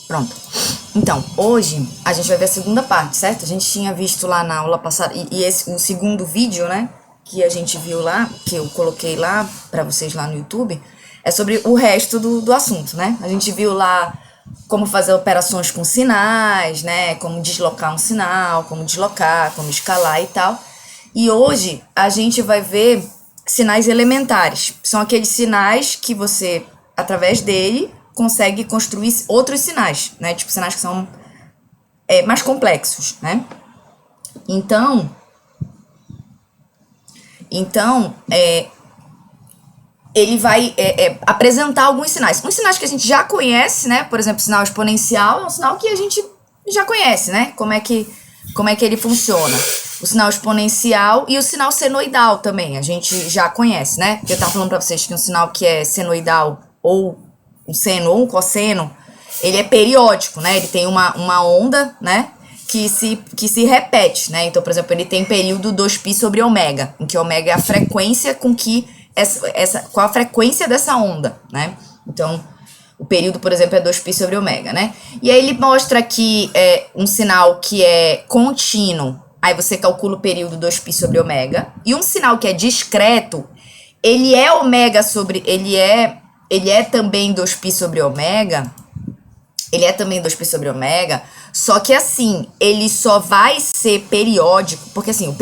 Pronto. Então, hoje a gente vai ver a segunda parte, certo? A gente tinha visto lá na aula passada, e esse, o segundo vídeo, né, que a gente viu lá, que eu coloquei lá pra vocês lá no YouTube, é sobre o resto do assunto, né? A gente viu lá como fazer operações com sinais, né? Como deslocar um sinal, como deslocar, como escalar e tal. E hoje a gente vai ver sinais elementares. São aqueles sinais que você, através dele, consegue construir outros sinais, né? Tipo, sinais que são mais complexos, né? Então, ele vai apresentar alguns sinais. Uns sinais que a gente já conhece, né? Por exemplo, sinal exponencial é um sinal que a gente já conhece, né? Como é que ele funciona. O sinal exponencial e o sinal senoidal também, a gente já conhece, né? Eu tava falando pra vocês que um sinal que é senoidal, ou um seno ou um cosseno, ele é periódico, né? Ele tem uma onda, né? Que se repete, né? Então, por exemplo, ele tem período 2π sobre ômega, em que ômega é a frequência com que qual a frequência dessa onda, né? Então, o período, por exemplo, é 2π sobre ômega, né? E aí ele mostra que é um sinal que é contínuo, aí você calcula o período 2π sobre ômega, e um sinal que é discreto, ele é ômega sobre, ele é também 2π sobre ômega, só que assim, ele só vai ser periódico, porque assim,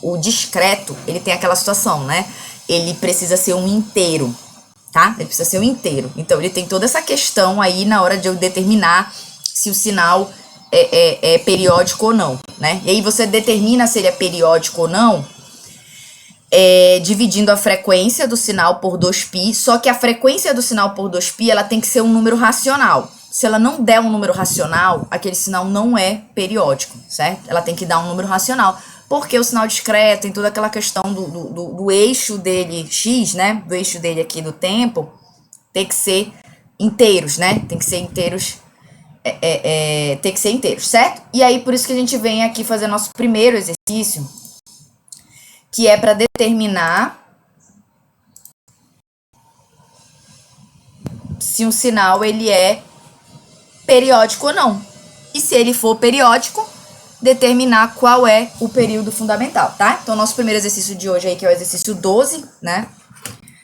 o discreto, ele tem aquela situação, né? Ele precisa ser um inteiro, tá? Ele precisa ser um inteiro. Então, ele tem toda essa questão aí na hora de eu determinar se o sinal é periódico ou não, né? E aí você determina se ele é periódico ou não, dividindo a frequência do sinal por 2π, só que a frequência do sinal por 2π, ela tem que ser um número racional. Se ela não der um número racional, aquele sinal não é periódico, certo? Ela tem que dar um número racional, porque o sinal discreto tem toda aquela questão do eixo dele, x, né? Do eixo dele aqui do tempo, tem que ser inteiros, né? Tem que ser inteiros, certo? E aí, por isso que a gente vem aqui fazer nosso primeiro exercício, que é para determinar se um sinal ele é periódico ou não. E se ele for periódico, determinar qual é o período fundamental, tá? Então, nosso primeiro exercício de hoje aí, que é o exercício 12, né?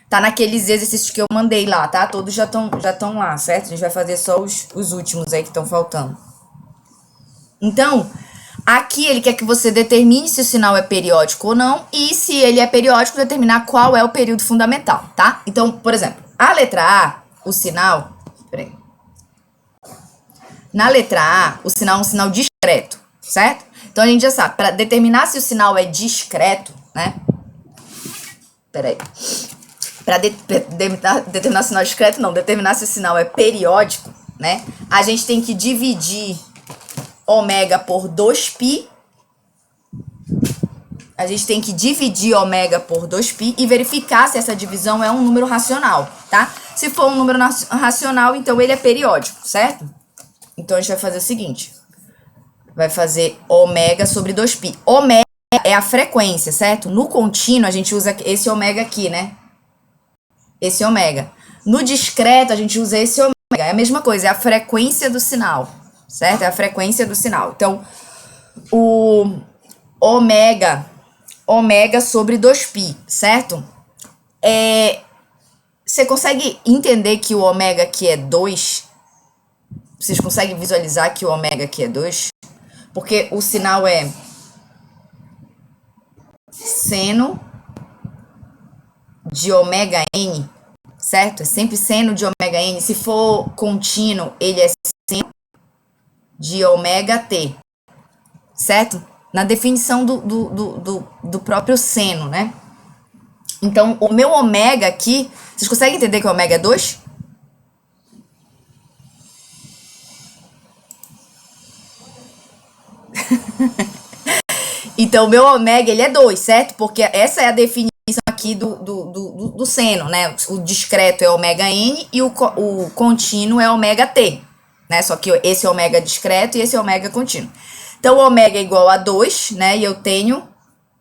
Tá naqueles exercícios que eu mandei lá, tá? Todos já estão lá, certo? A gente vai fazer só os últimos aí que estão faltando. Então, aqui ele quer que você determine se o sinal é periódico ou não, e se ele é periódico, determinar qual é o período fundamental, tá? Então, por exemplo, a letra A, o sinal... Peraí. Na letra A, o sinal é um sinal discreto, certo? Então, a gente já sabe, para determinar se o sinal é discreto, né? Peraí. Para determinar se o sinal é discreto, não. Determinar se o sinal é periódico, né? A gente tem que dividir ômega por 2π. A gente tem que dividir ômega por 2π e verificar se essa divisão é um número racional, tá? Se for um número racional, então ele é periódico, certo? Então, a gente vai fazer o seguinte. Vai fazer ômega sobre 2π. Ômega é a frequência, certo? No contínuo, a gente usa esse ômega aqui, né? Esse ômega. No discreto, a gente usa esse ômega. É a mesma coisa, é a frequência do sinal, certo? É a frequência do sinal. Então, o ômega sobre 2π, certo? Você consegue entender que o ômega aqui é 2? Vocês conseguem visualizar que o ômega aqui é 2? Porque o sinal é seno de ômega n, certo? É sempre seno de ômega n. Se for contínuo, ele é seno de ômega t, certo? Na definição do próprio seno, né? Então, o meu ômega aqui, vocês conseguem entender que o ômega é 2? Então, o meu ômega, ele é 2, certo? Porque essa é a definição aqui do seno, né? O discreto é ômega n e o contínuo é ômega t, né? Só que esse é ômega discreto e esse é ômega contínuo. Então, o ômega é igual a 2, né? E eu tenho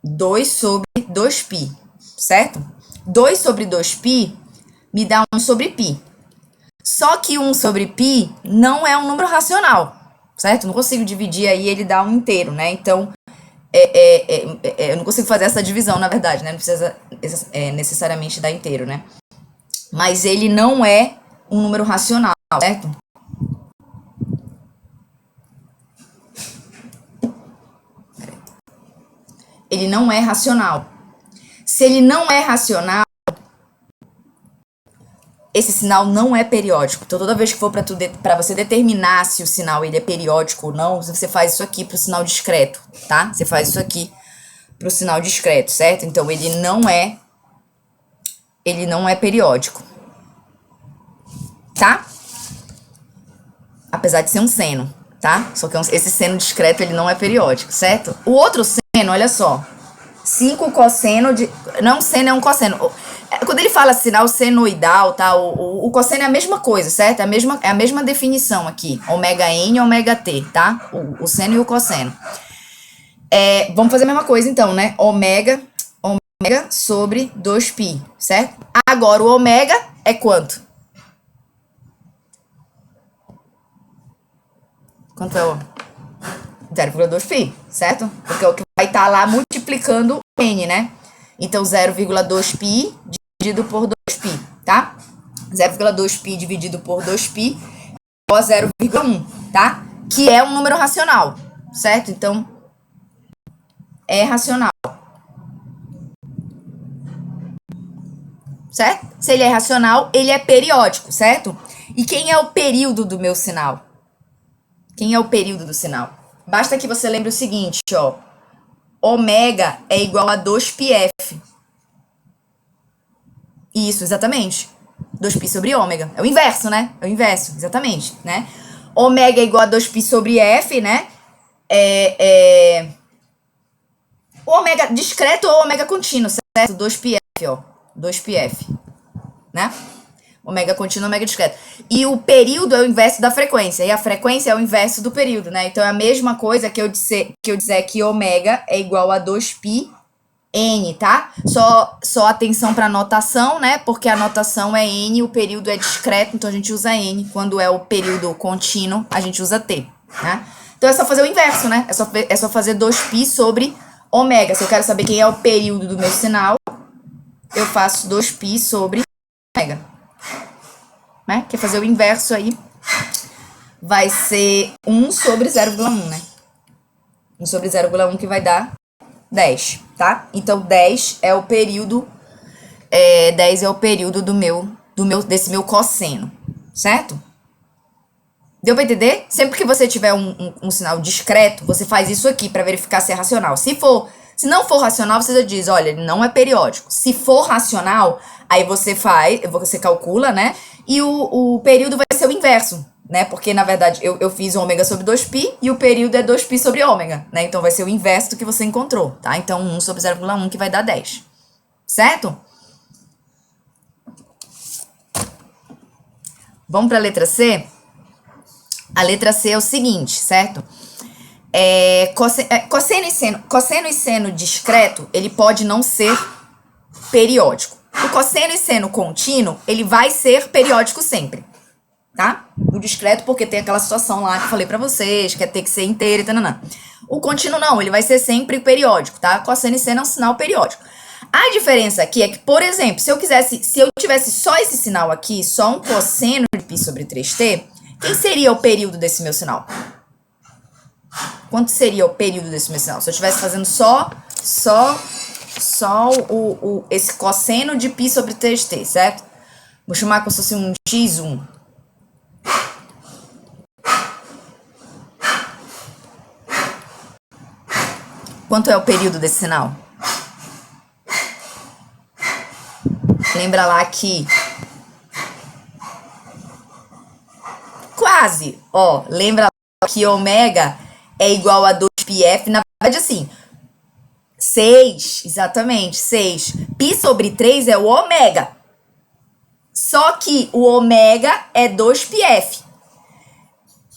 2 sobre 2π, certo? 2 sobre 2π me dá 1 sobre π. Só que 1 sobre π não é um número racional, certo? Não consigo dividir aí, ele dá um inteiro, né? Então, eu não consigo fazer essa divisão, na verdade, né? Não precisa necessariamente dar inteiro, né? Mas ele não é um número racional, certo? Ele não é racional. Se ele não é racional, esse sinal não é periódico. Então, toda vez que for para você determinar se o sinal ele é periódico ou não, você faz isso aqui para o sinal discreto, tá? Você faz isso aqui para o sinal discreto, certo? Então, ele não é periódico, tá? Apesar de ser um seno, tá? Só que esse seno discreto, ele não é periódico, certo? O outro seno, olha só, 5 cosseno de... Não, seno é um cosseno. Quando ele fala sinal senoidal, tá? O cosseno é a mesma coisa, certo? É a mesma definição aqui. Ômega N e ômega T, tá? O seno e o cosseno. Vamos fazer a mesma coisa então, né? Ômega sobre 2π, certo? Agora, o ômega é quanto? Quanto é o 0,2π, certo? Porque é o que vai estar lá multiplicando o N, né? Então, 0,2π dividido por 2π, tá? 0,2π dividido por 2π igual a 0,1, tá? Que é um número racional, certo? Então, é racional. Certo? Se ele é racional, ele é periódico, certo? E quem é o período do meu sinal? Quem é o período do sinal? Basta que você lembre o seguinte, ó. Ômega é igual a 2πf. Isso, exatamente. 2π sobre ômega. É o inverso, né? É o inverso, exatamente, né? Ômega é igual a 2π sobre f, né? O ômega discreto ou ômega contínuo, certo? 2πf, ó. 2πf, né? Ômega contínuo, ômega discreto. E o período é o inverso da frequência. E a frequência é o inverso do período, né? Então é a mesma coisa que eu dizer que ômega é igual a 2π N, tá? Só atenção para notação, né? Porque a notação é N, o período é discreto, então a gente usa N. Quando é o período contínuo, a gente usa T, né? Então é só fazer o inverso, né? É só fazer 2π sobre ômega. Se eu quero saber quem é o período do meu sinal, eu faço 2π sobre ômega. Né? Quer fazer o inverso aí, vai ser 1 sobre 0,1, né? 1 sobre 0,1 que vai dar 10, tá? Então, 10 é o período, 10 é o período desse meu cosseno, certo? Deu pra entender? Sempre que você tiver um sinal discreto, você faz isso aqui pra verificar se é racional. Se não for racional, você já diz, olha, ele não é periódico. Se for racional, aí você calcula, né? E o período vai ser o inverso, né? Porque, na verdade, eu fiz ômega sobre 2π e o período é 2π sobre ômega, né? Então, vai ser o inverso do que você encontrou, tá? Então, 1 sobre 0,1 que vai dar 10, certo? Vamos para a letra C? A letra C é o seguinte, certo? Cosseno e seno discreto, ele pode não ser periódico. O cosseno e seno contínuo, ele vai ser periódico sempre, tá? O discreto, porque tem aquela situação lá que eu falei pra vocês, que é ter que ser inteiro e tal. O contínuo não, ele vai ser sempre periódico, tá? Cosseno e seno é um sinal periódico. A diferença aqui é que, por exemplo, se eu tivesse só esse sinal aqui, só um cosseno de π sobre 3t, quem seria o período desse meu sinal? Quanto seria o período desse meu sinal? Se eu estivesse fazendo só esse cosseno de π sobre 3t, certo? Vou chamar como se fosse um x1. Quanto é o período desse sinal? Lembra lá que... Quase! Ó, lembra lá que ômega é igual a 2πf. Na verdade, assim... 6, exatamente, 6. Π sobre 3 é o ômega. Só que o ômega é 2πf.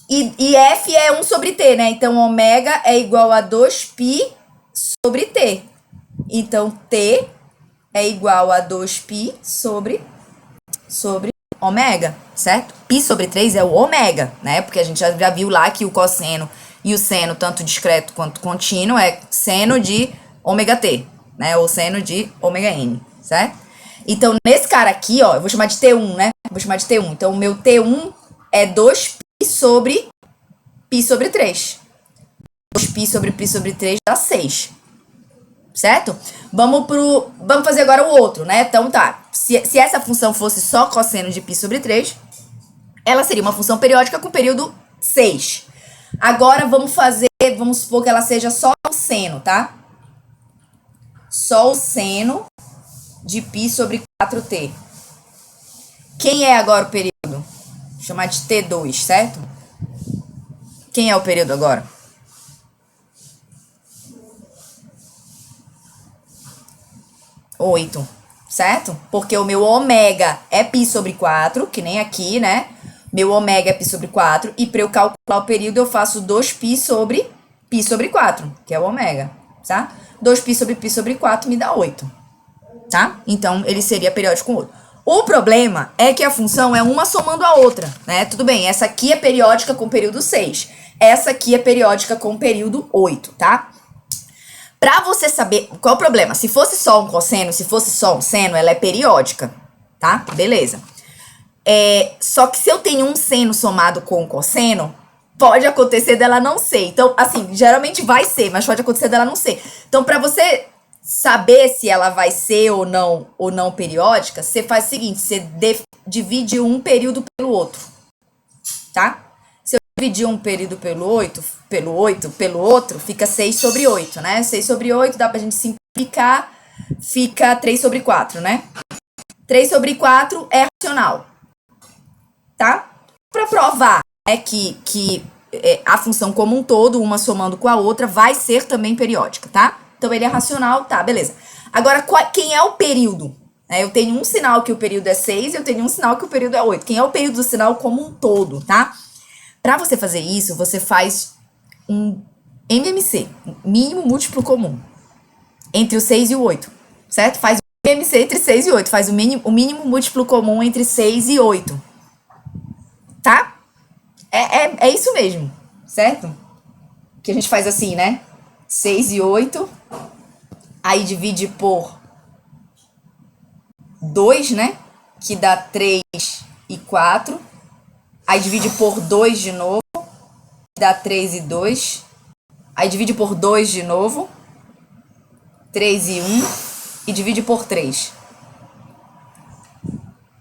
E F é 1 sobre T, né? Então, ômega é igual a 2π sobre T. Então, T é igual a 2π sobre ômega, certo? Π sobre 3 é o ômega, né? Porque a gente já viu lá que o cosseno e o seno, tanto discreto quanto contínuo, é seno de ômega t, né? Ou seno de ômega n, certo? Então, nesse cara aqui, ó, eu vou chamar de T1, né? Vou chamar de T1. Então, o meu T1 é 2π sobre π sobre 3. 2π sobre π sobre 3 dá 6. Certo? Vamos fazer agora o outro, né? Então tá, se essa função fosse só cosseno de π sobre 3, ela seria uma função periódica com período 6. Agora vamos supor que ela seja só o seno, tá? Só o seno de π sobre 4t. Quem é agora o período? Vou chamar de T2, certo? Quem é o período agora? 8, certo? Porque o meu ômega é π sobre 4, que nem aqui, né? Meu ômega é π sobre 4, e para eu calcular o período eu faço 2π sobre π sobre 4, que é o ômega, tá? 2π sobre π sobre 4 me dá 8, tá? Então, ele seria periódico com 8. O problema é que a função é uma somando a outra, né? Tudo bem, essa aqui é periódica com período 6, essa aqui é periódica com período 8, tá? Pra você saber qual é o problema, se fosse só um cosseno, se fosse só um seno, ela é periódica, tá? Beleza. Só que se eu tenho um seno somado com um cosseno, pode acontecer dela não ser. Então, assim, geralmente vai ser, mas pode acontecer dela não ser. Então, pra você saber se ela vai ser ou não periódica, você faz o seguinte, você divide um período pelo outro, tá? Dividir um período pelo outro, fica 6 sobre 8, né? 6 sobre 8 dá pra gente simplificar, fica 3 sobre 4, né? 3 sobre 4 é racional, tá? Pra provar que a função como um todo, uma somando com a outra, vai ser também periódica, tá? Então ele é racional, tá, beleza. Agora, quem é o período? Eu tenho um sinal que o período é 6 e eu tenho um sinal que o período é 8. Quem é o período do sinal como um todo, tá? Para você fazer isso, você faz um MMC, mínimo múltiplo comum, entre o 6 e o 8, certo? Faz o MMC entre 6 e 8, faz o mínimo múltiplo comum entre 6 e 8, tá? É isso mesmo, certo? Que a gente faz assim, né? 6 e 8, aí divide por 2, né? Que dá 3 e 4. Aí divide por 2 de novo, dá 3 e 2. Aí divide por 2 de novo, 3 e 1. E divide por 3.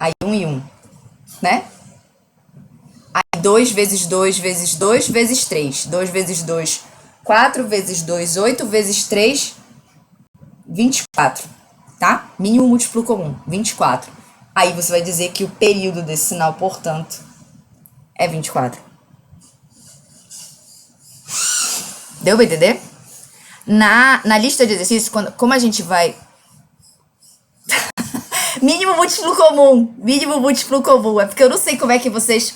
Aí 1 e 1, né? Aí 2 vezes 2 vezes 2 vezes 3. 2 vezes 2, 4 vezes 2, 8 vezes 3, 24, tá? Mínimo múltiplo comum, 24. Aí você vai dizer que o período desse sinal, portanto, é 24. Deu pra entender? Na lista de exercícios, como a gente vai... Mínimo múltiplo comum. Mínimo múltiplo comum. É porque eu não sei como é que vocês...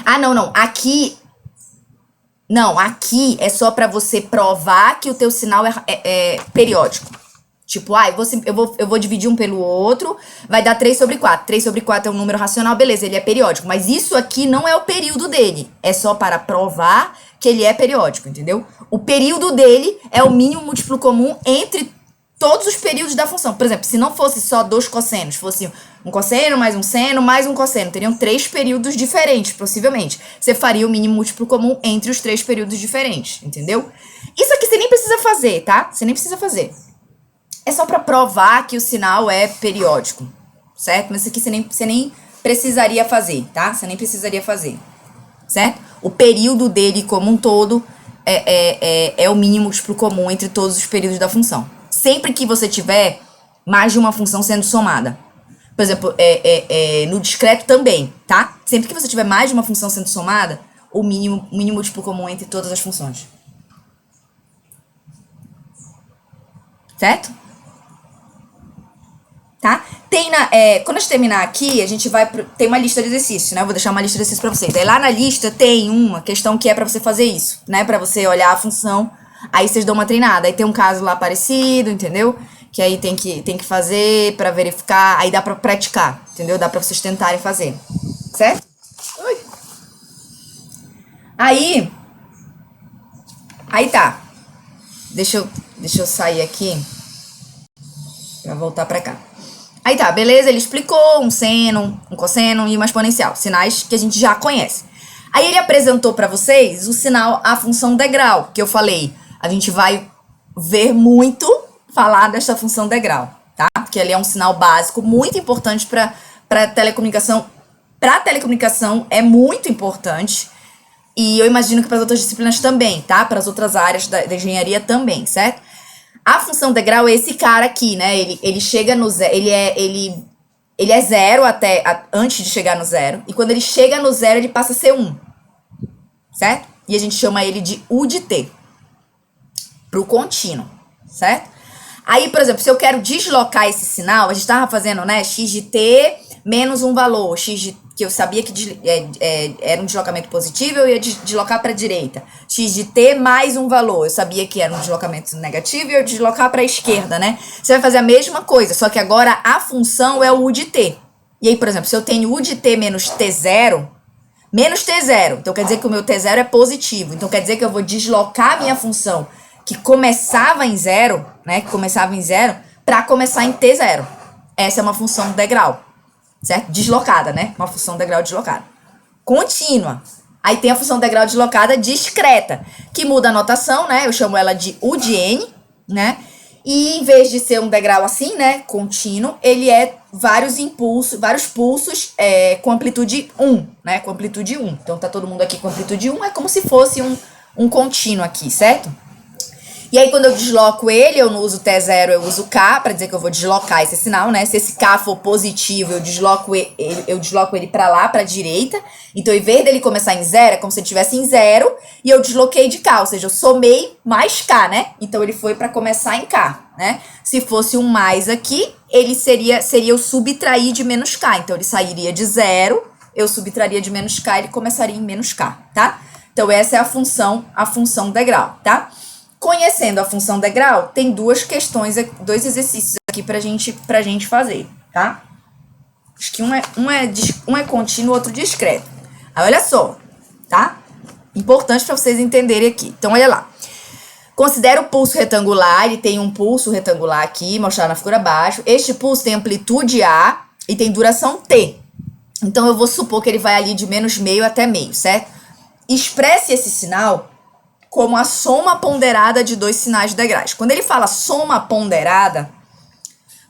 Ah, não. Aqui... Não, aqui é só pra você provar que o teu sinal é periódico. Tipo, eu vou dividir um pelo outro, vai dar 3 sobre 4. 3 sobre 4 é um número racional, beleza, ele é periódico. Mas isso aqui não é o período dele. É só para provar que ele é periódico, entendeu? O período dele é o mínimo múltiplo comum entre todos os períodos da função. Por exemplo, se não fosse só 2 cossenos, fosse um cosseno, mais um seno, mais um cosseno, teriam 3 períodos diferentes, possivelmente. Você faria o mínimo múltiplo comum entre os 3 períodos diferentes, entendeu? Isso aqui você nem precisa fazer, tá? Você nem precisa fazer. É só para provar que o sinal é periódico, certo? Mas isso aqui você nem precisaria fazer, tá? Você nem precisaria fazer, certo? O período dele como um todo é o mínimo múltiplo comum entre todos os períodos da função. Sempre que você tiver mais de uma função sendo somada. Por exemplo, no discreto também, tá? Sempre que você tiver mais de uma função sendo somada, o mínimo múltiplo comum entre todas as funções. Certo? Tá? Quando a gente terminar aqui, a gente vai tem uma lista de exercícios, né? Eu vou deixar uma lista de exercícios pra vocês. Aí lá na lista tem uma questão que é pra você fazer isso, né? Pra você olhar a função Aí vocês dão uma treinada. Aí tem um caso lá parecido, entendeu? Que aí tem que fazer pra verificar. Aí dá pra praticar, entendeu? Dá pra vocês tentarem fazer. Certo? Ui. Aí tá. Deixa eu sair aqui pra voltar pra cá. Aí tá, beleza, ele explicou um seno, um cosseno e uma exponencial, sinais que a gente já conhece. Aí ele apresentou pra vocês o sinal, a função degrau, que eu falei. A gente vai ver muito falar dessa função degrau, tá? Porque ele é um sinal básico muito importante pra telecomunicação. Pra telecomunicação é muito importante. E eu imagino que para as outras disciplinas também, tá? Para as outras áreas da engenharia também, certo? A função degrau é esse cara aqui, né? Ele chega no zero, ele é zero antes de chegar no zero. E quando ele chega no zero, ele passa a ser 1. Certo? E a gente chama ele de U de T. Pro contínuo, certo? Aí, por exemplo, se eu quero deslocar esse sinal, a gente tava fazendo, né? X de T menos um valor, que eu sabia que era um deslocamento positivo, eu ia deslocar para a direita. X de T mais um valor, eu sabia que era um deslocamento negativo e eu ia deslocar para a esquerda, né? Você vai fazer a mesma coisa, só que agora a função é o U de T. E aí, por exemplo, se eu tenho U de T menos T0, então quer dizer que o meu T0 é positivo. Então quer dizer que eu vou deslocar a minha função que começava em zero, né? Para começar em T0. Essa é uma função degrau. Certo? Deslocada, né? Uma função degrau deslocada. Contínua. Aí tem a função degrau deslocada discreta, que muda a notação, né? Eu chamo ela de U de N, né? E em vez de ser um degrau assim, né? Contínuo, ele é vários pulsos com amplitude 1, né? Com amplitude 1. Então tá todo mundo aqui com amplitude 1, é como se fosse um contínuo aqui, certo? E aí, quando eu desloco ele, eu não uso T0, eu uso K, pra dizer que eu vou deslocar esse sinal, né? Se esse K for positivo, eu desloco ele pra lá, pra direita. Então, em vez dele começar em zero, é como se ele estivesse em zero, e eu desloquei de K, ou seja, eu somei mais K, né? Então, ele foi pra começar em K, né? Se fosse um mais aqui, ele seria eu subtrair de menos K. Então, ele sairia de zero, eu subtraria de menos K, ele começaria em menos K, tá? Então, essa é a função degrau, tá? Conhecendo a função degrau, tem dois exercícios aqui pra gente fazer, tá? Acho que um é contínuo, outro discreto. Aí, olha só, tá? Importante pra vocês entenderem aqui. Então, olha lá. Considera o pulso retangular, ele tem um pulso retangular aqui, mostrado na figura abaixo. Este pulso tem amplitude A e tem duração T. Então, eu vou supor que ele vai ali de menos meio até meio, certo? Expresse esse sinal como a soma ponderada de dois sinais degrais. Quando ele fala soma ponderada,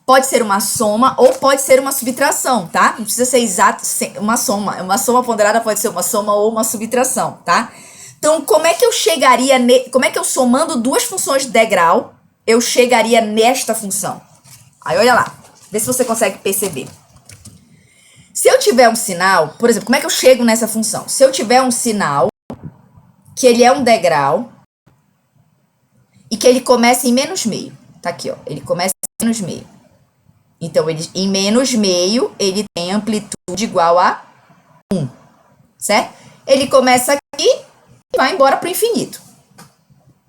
pode ser uma soma ou pode ser uma subtração, tá? Não precisa ser exato uma soma. Uma soma ponderada pode ser uma soma ou uma subtração, tá? Então, como é que eu somando duas funções degrau, eu chegaria nesta função? Aí, olha lá. Vê se você consegue perceber. Se eu tiver um sinal, por exemplo, como é que eu chego nessa função? Se eu tiver um sinal que ele é um degrau e que ele começa em menos meio. Tá aqui, ó. Ele começa em menos meio. Então, em menos meio, ele tem amplitude igual a 1. Certo? Ele começa aqui e vai embora pro infinito.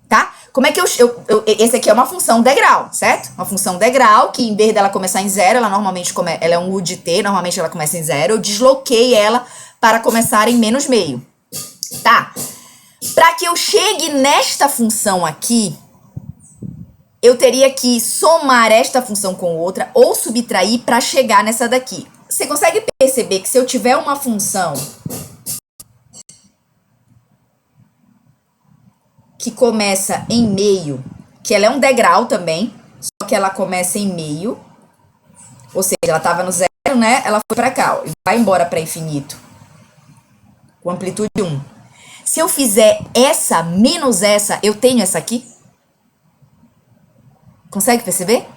Tá? Como é que esse aqui é uma função degrau, certo? Uma função degrau que, em vez dela começar em zero, ela normalmente ela é um U de T, normalmente ela começa em zero. Eu desloquei ela para começar em menos meio. Tá? Para que eu chegue nesta função aqui, eu teria que somar esta função com outra ou subtrair para chegar nessa daqui. Você consegue perceber que se eu tiver uma função que começa em meio, que ela é um degrau também, só que ela começa em meio, ou seja, ela estava no zero, né? Ela foi para cá, ó, e vai embora para infinito, com amplitude 1. Se eu fizer essa menos essa, eu tenho essa aqui? Consegue perceber?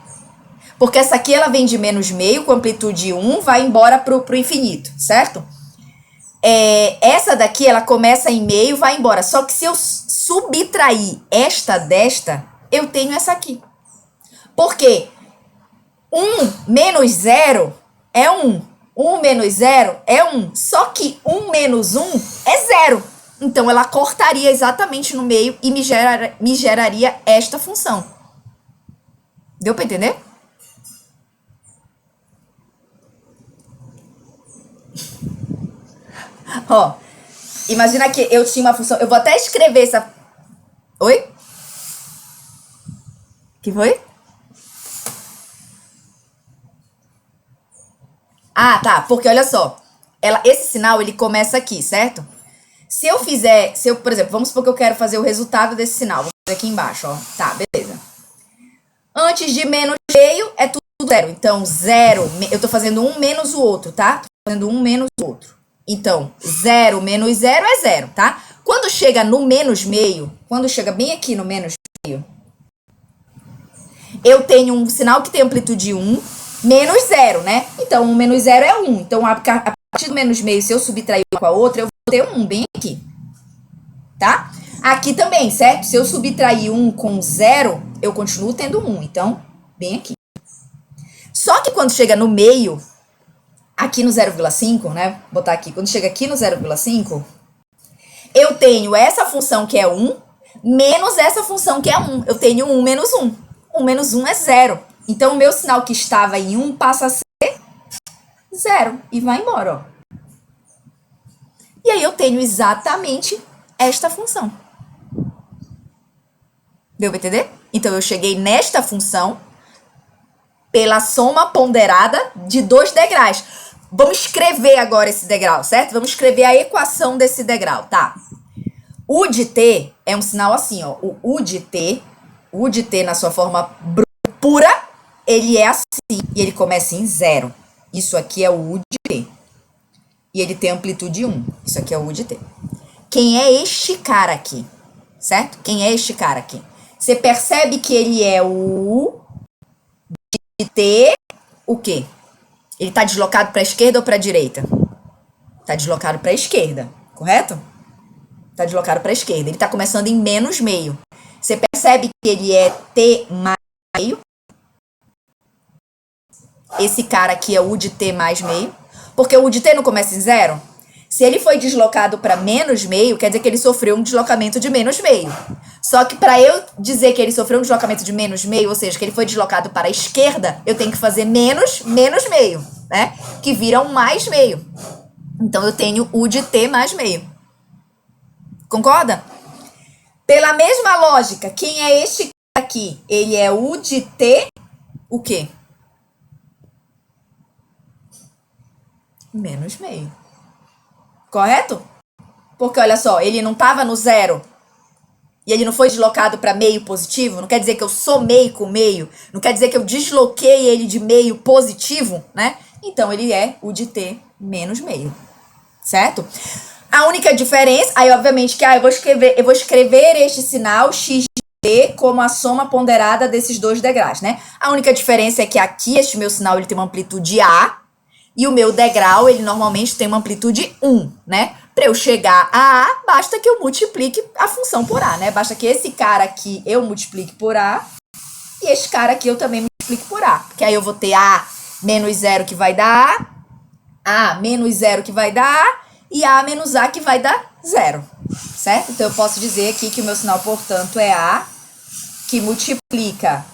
Porque essa aqui, ela vem de menos meio, com amplitude 1, vai embora pro infinito, certo? Essa daqui, ela começa em meio, vai embora. Só que se eu subtrair esta desta, eu tenho essa aqui. Por quê? 1 menos 0 é 1. 1 menos 0 é 1. Só que 1 menos 1 é 0. Então, ela cortaria exatamente no meio e me geraria esta função. Deu para entender? Ó, imagina que eu tinha uma função... Eu vou até escrever essa... Oi? Que foi? Ah, tá. Porque, olha só. Esse sinal, ele começa aqui, certo? Se eu, por exemplo, vamos supor que eu quero fazer o resultado desse sinal. Vou fazer aqui embaixo, ó. Tá, beleza. Antes de menos meio, é tudo zero. Então, zero, eu tô fazendo um menos o outro, tá? Tô fazendo um menos o outro. Então, zero menos zero é zero, tá? Quando chega no menos meio, quando chega bem aqui no menos meio, eu tenho um sinal que tem amplitude 1, menos zero, né? Então, 1 menos zero é 1. Então, a partir do menos meio, se eu subtrair uma com a outra, eu vou ter um 1 bem aqui. Tá? Aqui também, certo? Se eu subtrair 1 com 0, eu continuo tendo 1. Então, bem aqui. Só que quando chega no meio, aqui no 0,5, né? Vou botar aqui. Quando chega aqui no 0,5, eu tenho essa função que é 1, menos essa função que é 1. Eu tenho 1 menos 1. 1 menos 1 é 0. Então, o meu sinal que estava em 1 passa a ser 0. E vai embora, ó. E aí, eu tenho exatamente esta função. Deu pra entender? Então, eu cheguei nesta função pela soma ponderada de 2 degraus. Vamos escrever agora esse degrau, certo? Vamos escrever a equação desse degrau, tá? U de t é um sinal assim, ó. O U de t na sua forma pura, ele é assim. E ele começa em 0. Isso aqui é o U de t. E ele tem amplitude 1. Isso aqui é o U de t. Quem é este cara aqui? Certo? Quem é este cara aqui? Você percebe que ele é o U de t, o quê? Ele está deslocado para a esquerda ou para a direita? Está deslocado para a esquerda, correto? Está deslocado para a esquerda. Ele está começando em menos meio. Você percebe que ele é t mais meio? Esse cara aqui é o U de t mais meio. Porque o U de t não começa em 0? Se ele foi deslocado para menos meio, quer dizer que ele sofreu um deslocamento de menos meio. Só que para eu dizer que ele sofreu um deslocamento de menos meio, ou seja, que ele foi deslocado para a esquerda, eu tenho que fazer menos meio, né? Que vira um mais meio. Então, eu tenho U de t mais meio. Concorda? Pela mesma lógica, quem é este aqui? Ele é U de t, o quê? Menos meio. Correto? Porque, olha só, ele não estava no 0 e ele não foi deslocado para meio positivo. Não quer dizer que eu somei com meio. Não quer dizer que eu desloquei ele de meio positivo, né? Então, ele é U de t menos meio. Certo? A única diferença... Aí, obviamente, que eu vou escrever este sinal x de t como a soma ponderada desses 2 degraus, né? A única diferença é que aqui, este meu sinal, ele tem uma amplitude A. E o meu degrau, ele normalmente tem uma amplitude 1, né? Para eu chegar a A, basta que eu multiplique a função por A, né? Basta que esse cara aqui eu multiplique por A e esse cara aqui eu também multiplique por A. Porque aí eu vou ter A menos 0 que vai dar A menos 0 que vai dar A e A menos A que vai dar 0, certo? Então, eu posso dizer aqui que o meu sinal, portanto, é A que multiplica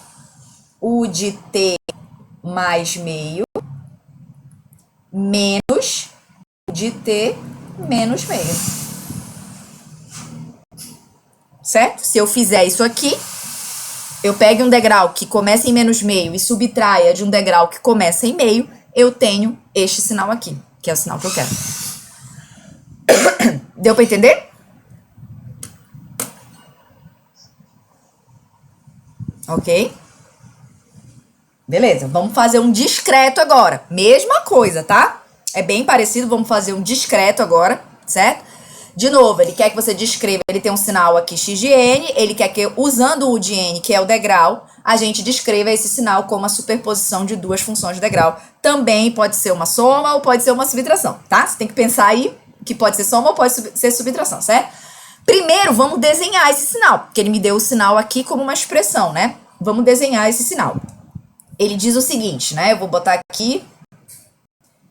U de t mais meio menos de t menos meio. Certo? Se eu fizer isso aqui, eu pego um degrau que começa em menos meio e subtraia de um degrau que começa em meio, eu tenho este sinal aqui, que é o sinal que eu quero. Deu para entender? Ok? Beleza, vamos fazer um discreto agora. Mesma coisa, tá? É bem parecido, vamos fazer um discreto agora, certo? De novo, ele quer que você descreva, ele tem um sinal aqui x de n, ele quer que, usando o de n, que é o degrau, a gente descreva esse sinal como a superposição de 2 funções de degrau. Também pode ser uma soma ou pode ser uma subtração, tá? Você tem que pensar aí que pode ser soma ou pode ser subtração, certo? Primeiro, vamos desenhar esse sinal, porque ele me deu o sinal aqui como uma expressão, né? Vamos desenhar esse sinal. Ele diz o seguinte, né? Eu vou botar aqui.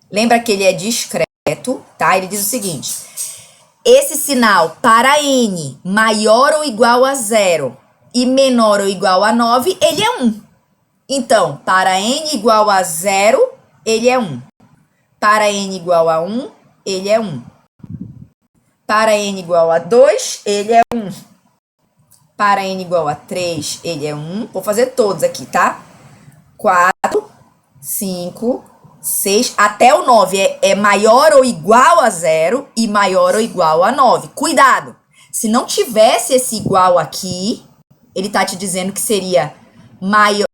Lembra que ele é discreto, tá? Ele diz o seguinte. Esse sinal para n maior ou igual a 0 e menor ou igual a 9, ele é 1. Então, para n igual a 0, ele é 1. Para n igual a 1, ele é 1. Para n igual a 2, ele é 1. Para n igual a 3, ele é 1. Vou fazer todos aqui, tá? 4, 5, 6, até o 9 é maior ou igual a 0 e maior ou igual a 9. Cuidado! Se não tivesse esse igual aqui, ele tá te dizendo que seria maior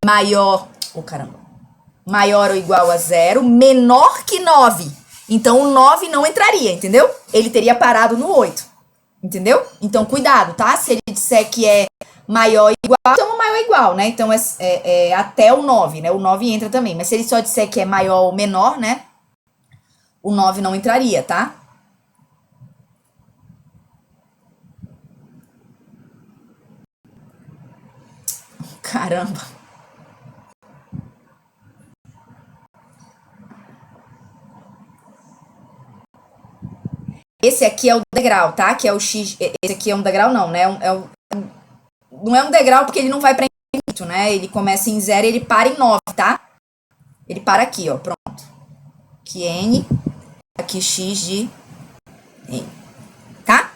ou igual a 0, menor que 9. Então, o 9 não entraria, entendeu? Ele teria parado no 8, entendeu? Então, cuidado, tá? Se ele disser que é maior ou igual, então é maior ou igual, né? Então, é até o 9, né? O 9 entra também. Mas se ele só disser que é maior ou menor, né? O 9 não entraria, tá? Caramba! Esse aqui é o degrau, tá? Que é o x. Esse aqui é um degrau, não, né? Não é um degrau porque ele não vai para infinito, né? Ele começa em 0 e ele para em 9, tá? Ele para aqui, ó. Pronto. Aqui n, aqui x de n. Tá?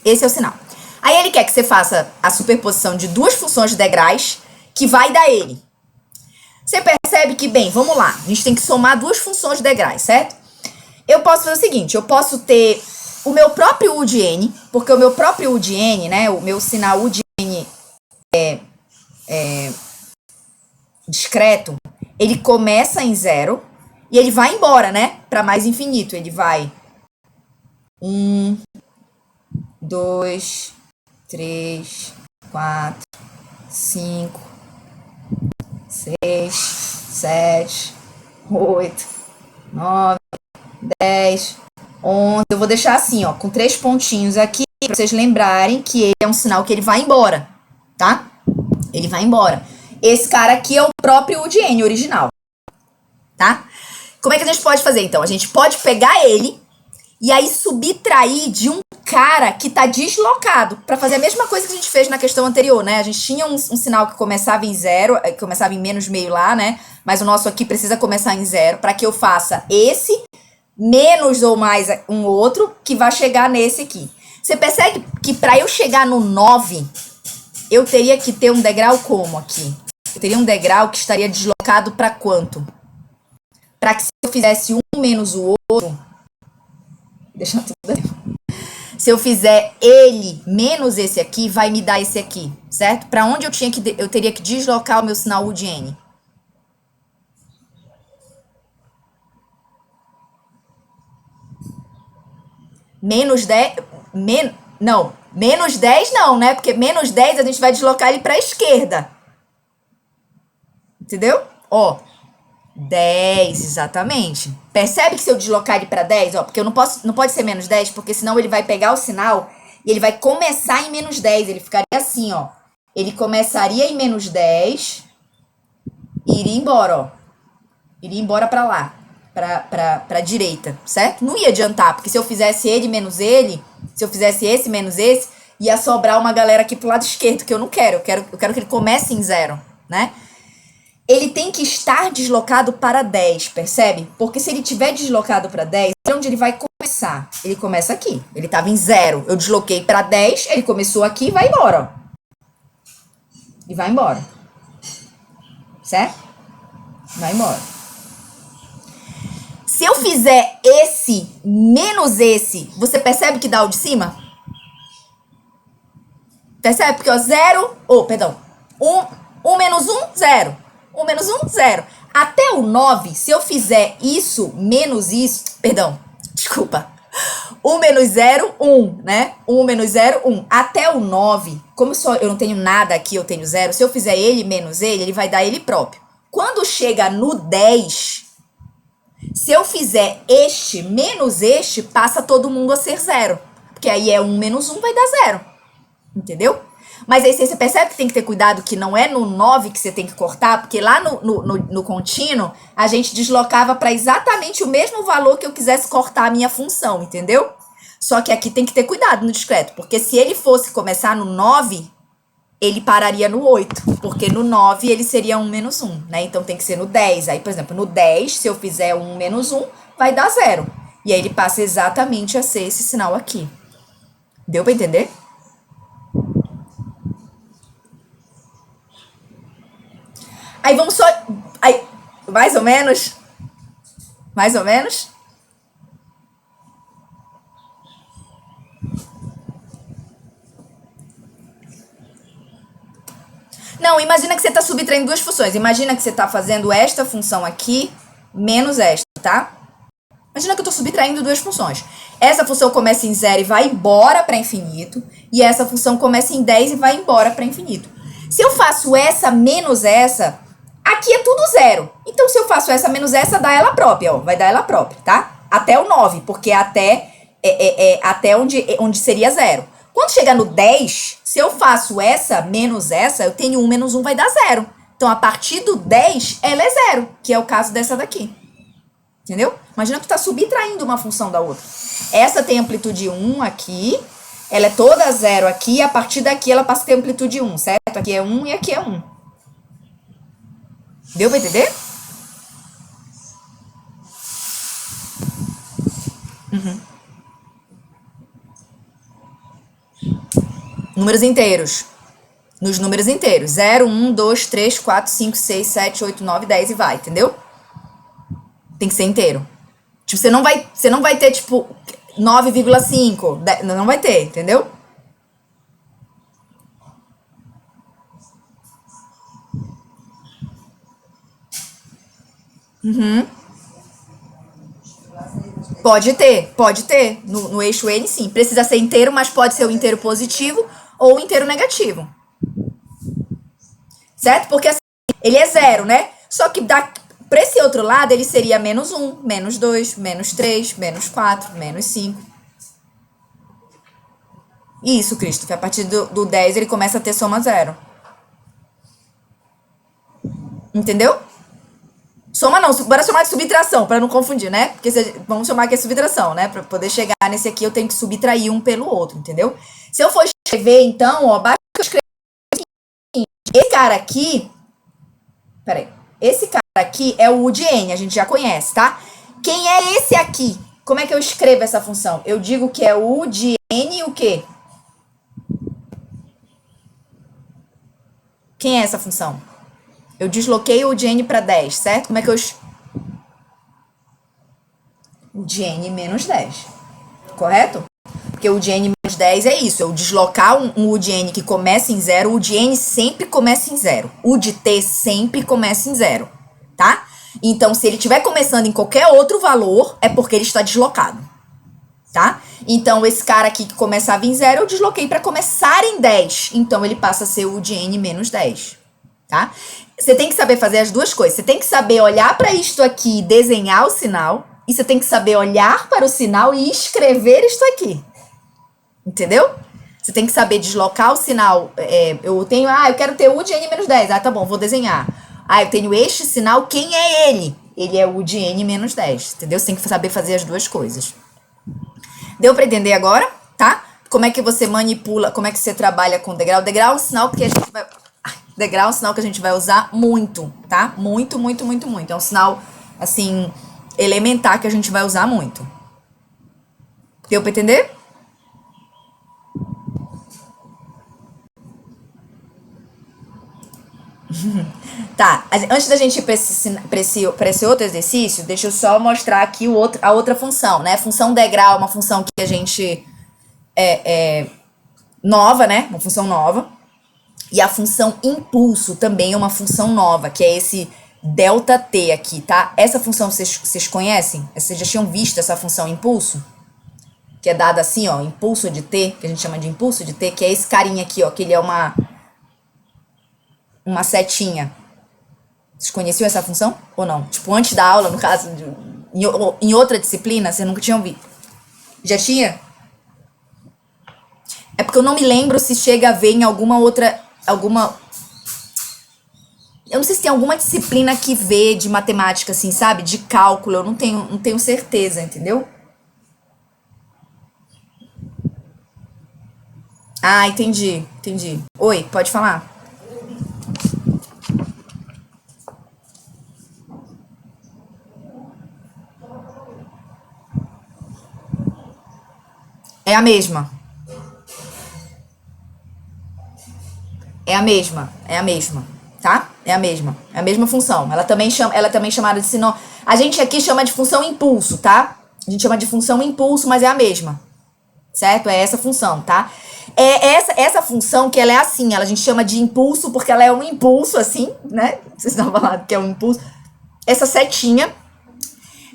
Esse é o sinal. Aí ele quer que você faça a superposição de duas funções de degraus que vai dar ele. Você percebe que, bem, vamos lá. A gente tem que somar duas funções de degraus, certo? Eu posso fazer o seguinte, eu posso ter o meu próprio U de n, porque o meu próprio U de n, né, o meu sinal U de n discreto, ele começa em 0 e ele vai embora, né, para mais infinito. Ele vai 1, 2, 3, 4, 5, 6, 7, 8, 9, 10, 11. Eu vou deixar assim, ó, com 3 pontinhos aqui, pra vocês lembrarem que ele é um sinal que ele vai embora, tá? Ele vai embora. Esse cara aqui é o próprio U de n original, tá? Como é que a gente pode fazer, então? A gente pode pegar ele e aí subtrair de um cara que tá deslocado, pra fazer a mesma coisa que a gente fez na questão anterior, né? A gente tinha um sinal que começava em 0, que começava em menos meio lá, né? Mas o nosso aqui precisa começar em 0, para que eu faça esse menos ou mais um outro que vai chegar nesse aqui. Você percebe que para eu chegar no 9, eu teria que ter um degrau como aqui? Eu teria um degrau que estaria deslocado para quanto? Para que se eu fizesse um menos o outro, deixa tudo aí. Se eu fizer ele menos esse aqui, vai me dar esse aqui, certo? Para onde eu teria que deslocar o meu sinal U de n? Menos 10... Não, menos 10 não, né? Porque menos 10 a gente vai deslocar ele para a esquerda. Entendeu? Ó, 10, exatamente. Percebe que se eu deslocar ele para 10, ó, porque não pode ser menos 10, porque senão ele vai pegar o sinal e ele vai começar em menos 10. Ele ficaria assim, ó. Ele começaria em menos 10 e iria embora, ó. Iria embora para lá. Pra direita, certo? Não ia adiantar, porque se eu fizesse ele menos ele, se eu fizesse esse menos esse, ia sobrar uma galera aqui pro lado esquerdo, que eu não quero. Eu quero que ele comece em 0, né? Ele tem que estar deslocado para 10, percebe? Porque se ele tiver deslocado para 10, onde ele vai começar? Ele começa aqui. Ele estava em 0, eu desloquei para 10, ele começou aqui e vai embora, ó. E vai embora. Certo? Vai embora. Se eu fizer esse menos esse, você percebe que dá o de cima? Percebe? Porque, ó, 0... perdão. 1 menos 1, 0. 1 menos 1, 0. Até o 9, se eu fizer isso menos isso... Perdão, desculpa. 1 menos 0, 1, né? 1 menos 0, 1. Até o 9, como eu não tenho nada aqui, eu tenho 0. Se eu fizer ele menos ele vai dar ele próprio. Quando chega no 10... Se eu fizer este menos este, passa todo mundo a ser 0. Porque aí é 1 menos 1 vai dar 0. Entendeu? Mas aí você percebe que tem que ter cuidado que não é no 9 que você tem que cortar, porque lá no contínuo, a gente deslocava para exatamente o mesmo valor que eu quisesse cortar a minha função, entendeu? Só que aqui tem que ter cuidado no discreto, porque se ele fosse começar no 9, ele pararia no 8, porque no 9 ele seria 1 menos 1, né? Então tem que ser no 10. Aí, por exemplo, no 10, se eu fizer 1 menos 1, vai dar 0. E aí ele passa exatamente a ser esse sinal aqui. Deu pra entender? Aí vamos só... Aí, mais ou menos? Mais ou menos? Não, imagina que você está subtraindo duas funções. Imagina que você está fazendo esta função aqui menos esta, tá? Imagina que eu estou subtraindo duas funções. Essa função começa em 0 e vai embora para infinito. E essa função começa em 10 e vai embora para infinito. Se eu faço essa menos essa, aqui é tudo 0. Então, se eu faço essa menos essa, dá ela própria, ó. Vai dar ela própria, tá? Até o 9, porque até onde seria 0. Quando chegar no 10, se eu faço essa menos essa, eu tenho 1 menos 1 vai dar 0. Então, a partir do 10, ela é 0, que é o caso dessa daqui. Entendeu? Imagina que tu tá subtraindo uma função da outra. Essa tem amplitude 1 aqui, ela é toda 0 aqui, e a partir daqui ela passa a ter amplitude 1, certo? Aqui é 1 e aqui é 1. Deu pra entender? Números inteiros. Nos números inteiros. 0, 1, 2, 3, 4, 5, 6, 7, 8, 9, 10 e vai, entendeu? Tem que ser inteiro. Tipo, você não vai ter, tipo, 9,5. Não vai ter, entendeu? Pode ter. No eixo N, sim. Precisa ser inteiro, mas pode ser o inteiro positivo ou o inteiro negativo. Certo? Porque assim, ele é 0, né? Só que pra esse outro lado, ele seria menos 1, menos 2, menos 3, menos 4, menos 5. Isso, Christopher. A partir do 10, ele começa a ter soma 0. Entendeu? Soma não, bora chamar de subtração, para não confundir, né? Porque vamos chamar que é subtração, né? Para poder chegar nesse aqui, eu tenho que subtrair um pelo outro, entendeu? Se eu for escrever, então, ó, basta eu escrever esse cara aqui. Peraí. Esse cara aqui é o U de N, a gente já conhece, tá? Quem é esse aqui? Como é que eu escrevo essa função? Eu digo que é o U de N o quê? Quem é essa função? Eu desloquei o de N para 10, certo? Como é que eu... O de N menos 10, correto? Porque o de N menos 10 é isso, eu deslocar um U de N que começa em 0, o de N sempre começa em 0. O de T sempre começa em 0, tá? Então, se ele estiver começando em qualquer outro valor, é porque ele está deslocado, tá? Então, esse cara aqui que começava em 0, eu desloquei para começar em 10. Então, ele passa a ser o de N menos 10, tá? Você tem que saber fazer as duas coisas. Você tem que saber olhar para isto aqui e desenhar o sinal. E você tem que saber olhar para o sinal e escrever isto aqui. Entendeu? Você tem que saber deslocar o sinal. Eu quero ter U de N menos 10. Ah, tá bom, vou desenhar. Ah, eu tenho este sinal, quem é ele? Ele é o de N menos 10. Entendeu? Você tem que saber fazer as duas coisas. Deu para entender agora? Tá? Como é que você manipula, como é que você trabalha com degrau? Degrau é um sinal que a gente vai... Degrau é um sinal que a gente vai usar muito, tá? Muito, muito, muito, muito. É um sinal, assim, elementar que a gente vai usar muito. Deu pra entender? Tá, antes da gente ir pra esse outro exercício, deixa eu só mostrar aqui a outra função, né? A função degrau é uma função que a gente... nova, né? Uma função nova. E a função impulso também é uma função nova, que é esse ΔT aqui, tá? Essa função vocês conhecem? Vocês já tinham visto essa função impulso? Que é dada assim, ó, impulso de T, que a gente chama de impulso de T, que é esse carinha aqui, ó, que ele é uma setinha. Vocês conheciam essa função? Ou não? Tipo, antes da aula, no caso, em outra disciplina, vocês nunca tinham visto? Já tinha? É porque eu não me lembro se chega a ver em alguma outra... Eu não sei se tem alguma disciplina que vê de matemática, assim, sabe? De cálculo, eu não tenho certeza, entendeu? Ah, entendi, entendi. Oi, pode falar. É a mesma. É a mesma. É a mesma. Tá? É a mesma. É a mesma função. Ela também é chamada de sinal. A gente aqui chama de função impulso, tá? A gente chama de função impulso, mas é a mesma. Certo? É essa função, tá? É essa função que ela é assim, a gente chama de impulso porque ela é um impulso assim, né? Vocês estavam falando que é um impulso. Essa setinha,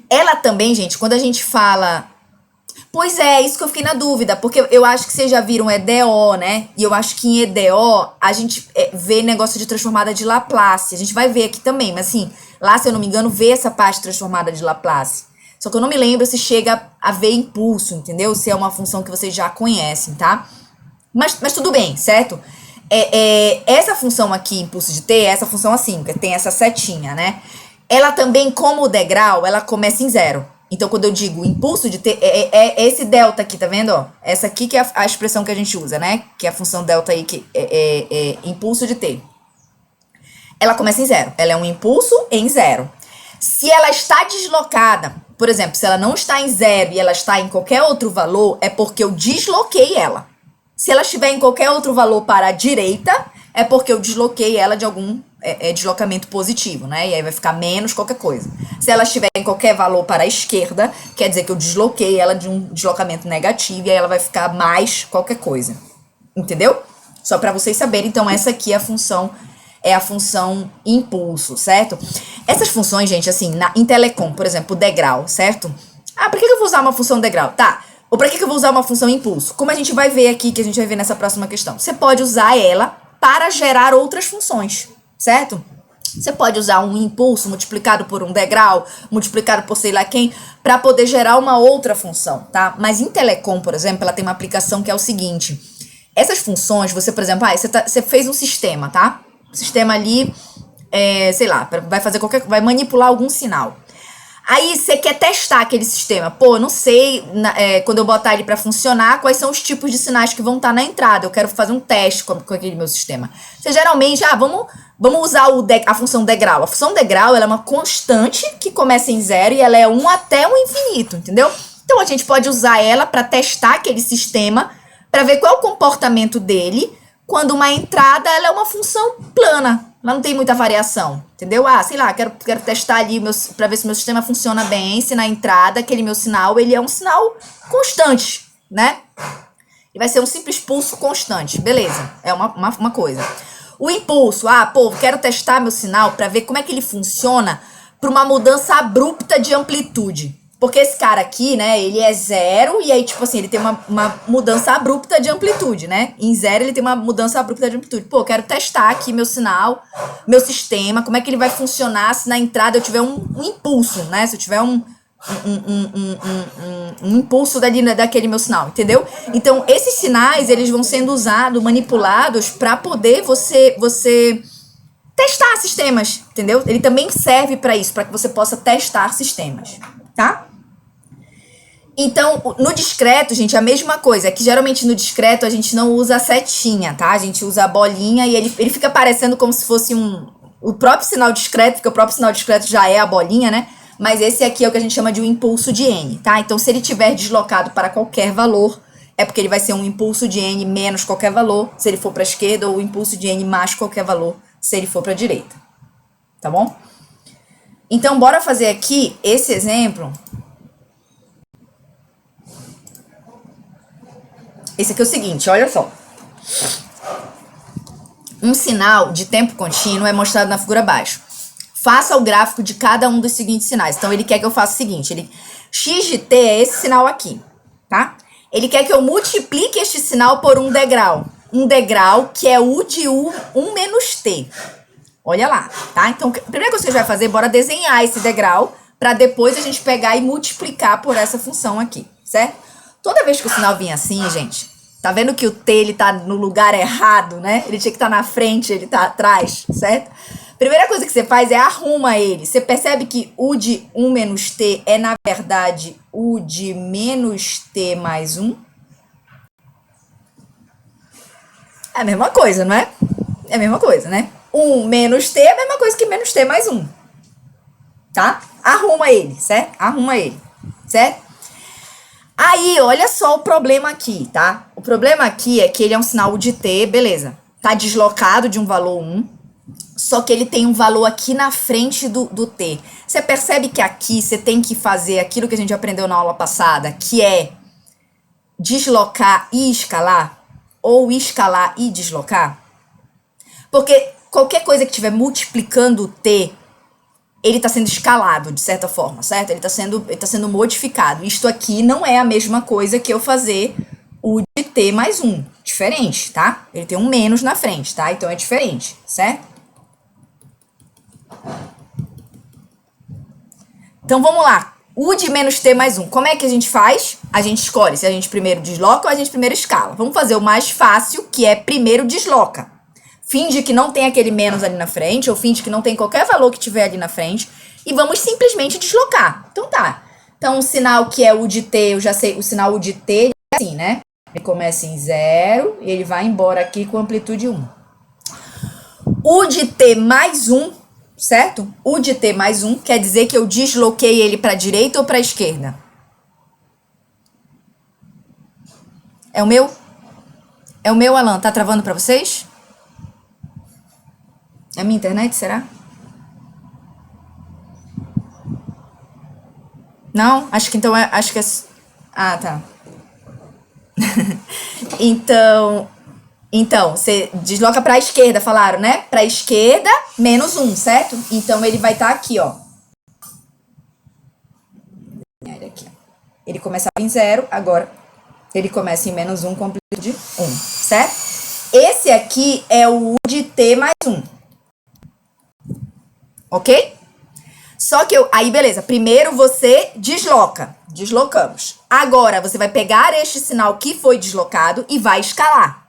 ela também, gente, quando a gente fala. Pois é, isso que eu fiquei na dúvida, porque eu acho que vocês já viram EDO, né? E eu acho que em EDO a gente vê negócio de transformada de Laplace. A gente vai ver aqui também, mas assim, lá, se eu não me engano, vê essa parte transformada de Laplace. Só que eu não me lembro se chega a ver impulso, entendeu? Se é uma função que vocês já conhecem, tá? Mas tudo bem, certo? Essa função aqui, impulso de t, é essa função assim, que tem essa setinha, né? Ela também, como o degrau, ela começa em zero. Então, quando eu digo impulso de t, é esse delta aqui, tá vendo? Ó? Essa aqui que é a expressão que a gente usa, né? Que é a função delta aí, que é impulso de t. Ela começa em zero. Ela é um impulso em zero. Se ela está deslocada, por exemplo, se ela não está em zero e ela está em qualquer outro valor, é porque eu desloquei ela. Se ela estiver em qualquer outro valor para a direita, é porque eu desloquei ela de algum deslocamento positivo, né? E aí vai ficar menos qualquer coisa. Se ela estiver em qualquer valor para a esquerda, quer dizer que eu desloquei ela de um deslocamento negativo e aí ela vai ficar mais qualquer coisa. Entendeu? Só para vocês saberem, então essa aqui é a função impulso, certo? Essas funções, gente, assim, em telecom, por exemplo, degrau, certo? Ah, por que eu vou usar uma função degrau? Tá. Ou para que eu vou usar uma função impulso? Como a gente vai ver aqui, que a gente vai ver nessa próxima questão. Você pode usar ela para gerar outras funções, certo? Você pode usar um impulso multiplicado por um degrau, multiplicado por sei lá quem, para poder gerar uma outra função, tá? Mas em telecom, por exemplo, ela tem uma aplicação que é o seguinte. Essas funções, você, por exemplo, você fez um sistema, tá? O sistema ali, sei lá, vai manipular algum sinal. Aí você quer testar aquele sistema. Pô, eu não sei, quando eu botar ele para funcionar, quais são os tipos de sinais que vão estar na entrada. Eu quero fazer um teste com aquele meu sistema. Você geralmente, vamos usar a função degrau. A função degrau, ela é uma constante que começa em zero e ela é 1 até o infinito, entendeu? Então a gente pode usar ela para testar aquele sistema, para ver qual é o comportamento dele, quando uma entrada ela é uma função plana. Ela não tem muita variação, entendeu? Ah, sei lá, quero testar ali para ver se meu sistema funciona bem, se na entrada aquele meu sinal, ele é um sinal constante, né? Ele vai ser um simples pulso constante, beleza, é uma coisa. O impulso, quero testar meu sinal para ver como é que ele funciona para uma mudança abrupta de amplitude. Porque esse cara aqui, né, ele é zero e aí, tipo assim, ele tem uma mudança abrupta de amplitude, né? Em zero ele tem uma mudança abrupta de amplitude. Pô, eu quero testar aqui meu sinal, meu sistema, como é que ele vai funcionar se na entrada eu tiver um impulso, né? Se eu tiver um impulso daquele meu sinal, entendeu? Então, esses sinais, eles vão sendo usados, manipulados para poder você testar sistemas, entendeu? Ele também serve para isso, para que você possa testar sistemas, tá? Então, no discreto, gente, a mesma coisa. É que geralmente no discreto a gente não usa a setinha, tá? A gente usa a bolinha e ele fica parecendo como se fosse o próprio sinal discreto, porque o próprio sinal discreto já é a bolinha, né? Mas esse aqui é o que a gente chama de um impulso de n, tá? Então, se ele tiver deslocado para qualquer valor, é porque ele vai ser um impulso de n menos qualquer valor, se ele for para a esquerda, ou um impulso de n mais qualquer valor, se ele for para a direita. Tá bom? Então, bora fazer aqui esse exemplo. Esse aqui é o seguinte, olha só. Um sinal de tempo contínuo é mostrado na figura abaixo. Faça o gráfico de cada um dos seguintes sinais. Então, ele quer que eu faça o seguinte. X de t é esse sinal aqui, tá? Ele quer que eu multiplique este sinal por um degrau. Um degrau que é u de 1 menos t. Olha lá, tá? Então, a primeira coisa que a gente vai fazer, bora desenhar esse degrau para depois a gente pegar e multiplicar por essa função aqui, certo? Toda vez que o sinal vinha assim, gente, tá vendo que o t, ele tá no lugar errado, né? Ele tinha que estar na frente, ele tá atrás, certo? Primeira coisa que você faz é arruma ele. Você percebe que u de 1 menos t é, na verdade, u de menos t mais 1? É a mesma coisa, não é? É a mesma coisa, né? 1 menos t é a mesma coisa que menos t mais 1. Tá? Arruma ele, certo? Arruma ele, certo? Aí, olha só o problema aqui, tá? O problema aqui é que ele é um sinal de t, beleza. Tá deslocado de um valor 1, só que ele tem um valor aqui na frente do t. Você percebe que aqui você tem que fazer aquilo que a gente aprendeu na aula passada, que é deslocar e escalar, ou escalar e deslocar? Porque qualquer coisa que estiver multiplicando o t, ele está sendo escalado, de certa forma, certo? Ele está sendo modificado. Isto aqui não é a mesma coisa que eu fazer o de t mais 1. Diferente, tá? Ele tem um menos na frente, tá? Então é diferente, certo? Então vamos lá. O de menos t mais 1. Como é que a gente faz? A gente escolhe se a gente primeiro desloca ou a gente primeiro escala. Vamos fazer o mais fácil, que é primeiro desloca. Finge que não tem aquele menos ali na frente, ou finge que não tem qualquer valor que tiver ali na frente, e vamos simplesmente deslocar. Então tá. Então o sinal que é o de t, eu já sei, o sinal u de t é assim, né? Ele começa em 0 e ele vai embora aqui com amplitude 1. O de t mais 1, certo? O de t mais 1 quer dizer que eu desloquei ele para a direita ou para a esquerda? É o meu? É o meu, Alan? Tá travando para vocês? É a minha internet, será? Não? Acho que então é... Acho que é... Ah, tá. Então, você desloca para a esquerda, falaram, né? Para a esquerda, menos 1, certo? Então, ele vai estar aqui, ó. Ele começava em 0, agora ele começa em menos 1 com amplitude 1, certo? Esse aqui é o U de t mais 1. Ok? Só que aí, beleza. Primeiro você desloca. Deslocamos. Agora, você vai pegar este sinal que foi deslocado e vai escalar.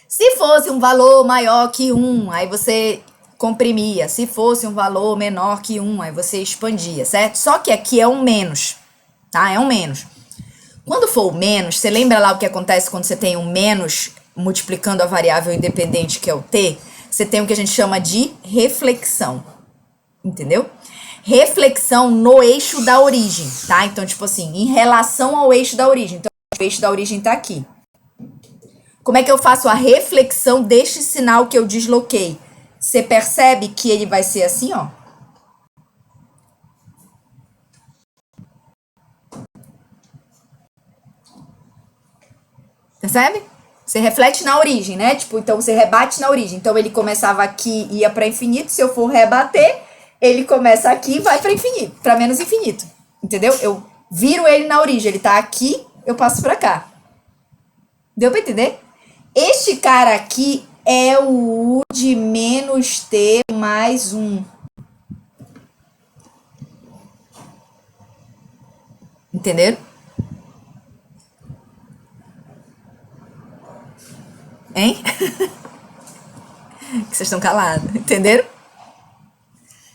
Se fosse um valor maior que 1, aí você comprimia. Se fosse um valor menor que 1, aí você expandia, certo? Só que aqui é um menos, tá? É um menos. Quando for o menos, você lembra lá o que acontece quando você tem um menos multiplicando a variável independente, que é o t? Você tem o que a gente chama de reflexão. Entendeu? Reflexão no eixo da origem, tá? Então, tipo assim, em relação ao eixo da origem. Então, o eixo da origem tá aqui. Como é que eu faço a reflexão deste sinal que eu desloquei? Você percebe que ele vai ser assim, ó? Percebe? Você reflete na origem, né? Tipo, então você rebate na origem. Então ele começava aqui e ia para infinito. Se eu for rebater, ele começa aqui e vai para infinito, para menos infinito. Entendeu? Eu viro ele na origem. Ele tá aqui, eu passo para cá. Deu para entender? Este cara aqui é o U de menos t mais 1. Entenderam? Hein? Que vocês estão calados. Entenderam?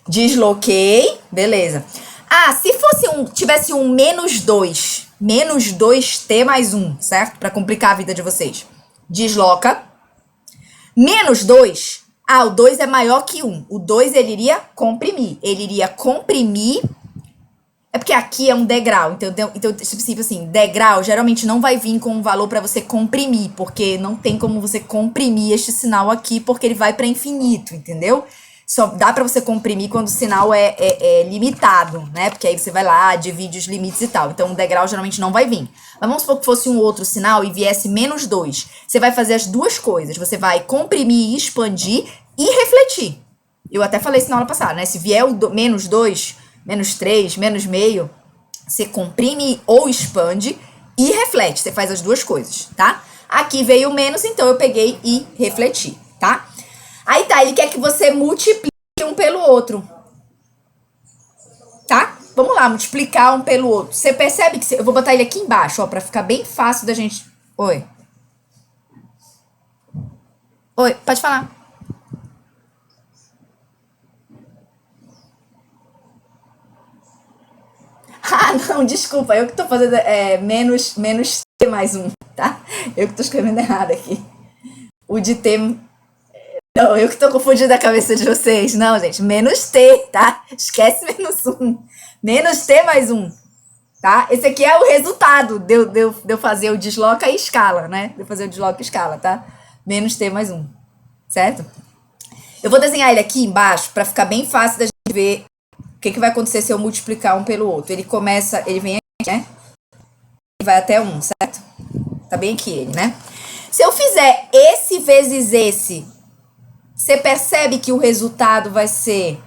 Desloquei. Beleza. Ah, se fosse tivesse um menos 2. Menos 2t mais 1, certo? Para complicar a vida de vocês. Desloca. Menos 2. Ah, o 2 é maior que 1. O 2 ele iria comprimir. Ele iria comprimir. É porque aqui é um degrau. Então tipo assim, degrau geralmente não vai vir com um valor para você comprimir. Porque não tem como você comprimir este sinal aqui, porque ele vai para infinito, entendeu? Só dá para você comprimir quando o sinal é limitado, né? Porque aí você vai lá, divide os limites e tal. Então, o degrau geralmente não vai vir. Mas vamos supor que fosse um outro sinal e viesse menos 2. Você vai fazer as duas coisas. Você vai comprimir, expandir e refletir. Eu até falei isso na aula passada, né? Se vier o menos 2, menos 3, menos meio, você comprime ou expande e reflete. Você faz as duas coisas, tá? Aqui veio o menos, então eu peguei e refleti, tá? Aí tá, ele quer que você multiplique um pelo outro. Tá? Vamos lá, multiplicar um pelo outro. Você percebe que... Eu vou botar ele aqui embaixo, ó, pra ficar bem fácil da gente... Oi. Oi, pode falar. Ah, não, desculpa. Eu que tô fazendo menos T mais 1, tá? Eu que tô escrevendo errado aqui. O de T... Não, eu que tô confundindo a cabeça de vocês. Não, gente, menos T, tá? Esquece menos 1. Menos T mais 1, tá? Esse aqui é o resultado de eu fazer o desloca e escala, né? De eu fazer o desloca e escala, tá? Menos T mais 1, certo? Eu vou desenhar ele aqui embaixo pra ficar bem fácil da gente ver o que vai acontecer se eu multiplicar um pelo outro. Ele começa, ele vem aqui, né? E vai até 1, certo? Tá bem aqui ele, né? Se eu fizer esse vezes esse, você percebe que o resultado vai ser...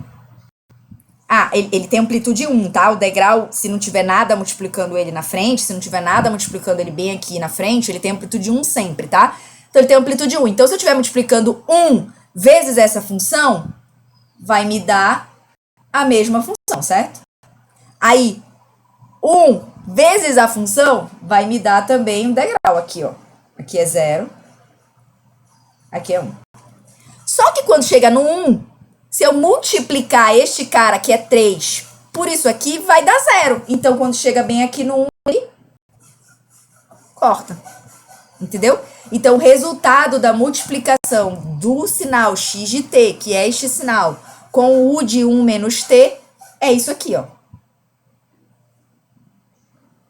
Ah, ele tem amplitude 1, tá? O degrau, se não tiver nada multiplicando ele na frente, se não tiver nada multiplicando ele bem aqui na frente, ele tem amplitude 1 sempre, tá? Então, ele tem amplitude 1. Então, se eu estiver multiplicando 1 vezes essa função, vai me dar a mesma função, certo? Aí, 1 vezes a função vai me dar também um degrau aqui, ó. Aqui é 0. Aqui é 1. Só que quando chega no 1, se eu multiplicar este cara, que é 3, por isso aqui, vai dar 0. Então, quando chega bem aqui no 1, ele corta. Entendeu? Então, o resultado da multiplicação do sinal x de t, que é este sinal, com o u de 1 menos t, é isso aqui, ó.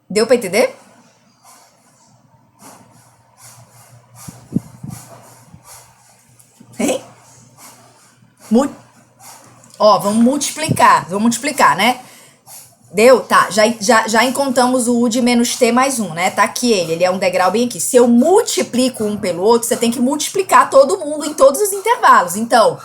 Deu para entender? Hein? Ó, vamos multiplicar, né? Deu? Tá, já encontramos o u de menos t mais 1, né? Tá aqui ele é um degrau bem aqui. Se eu multiplico um pelo outro, você tem que multiplicar todo mundo em todos os intervalos. Então,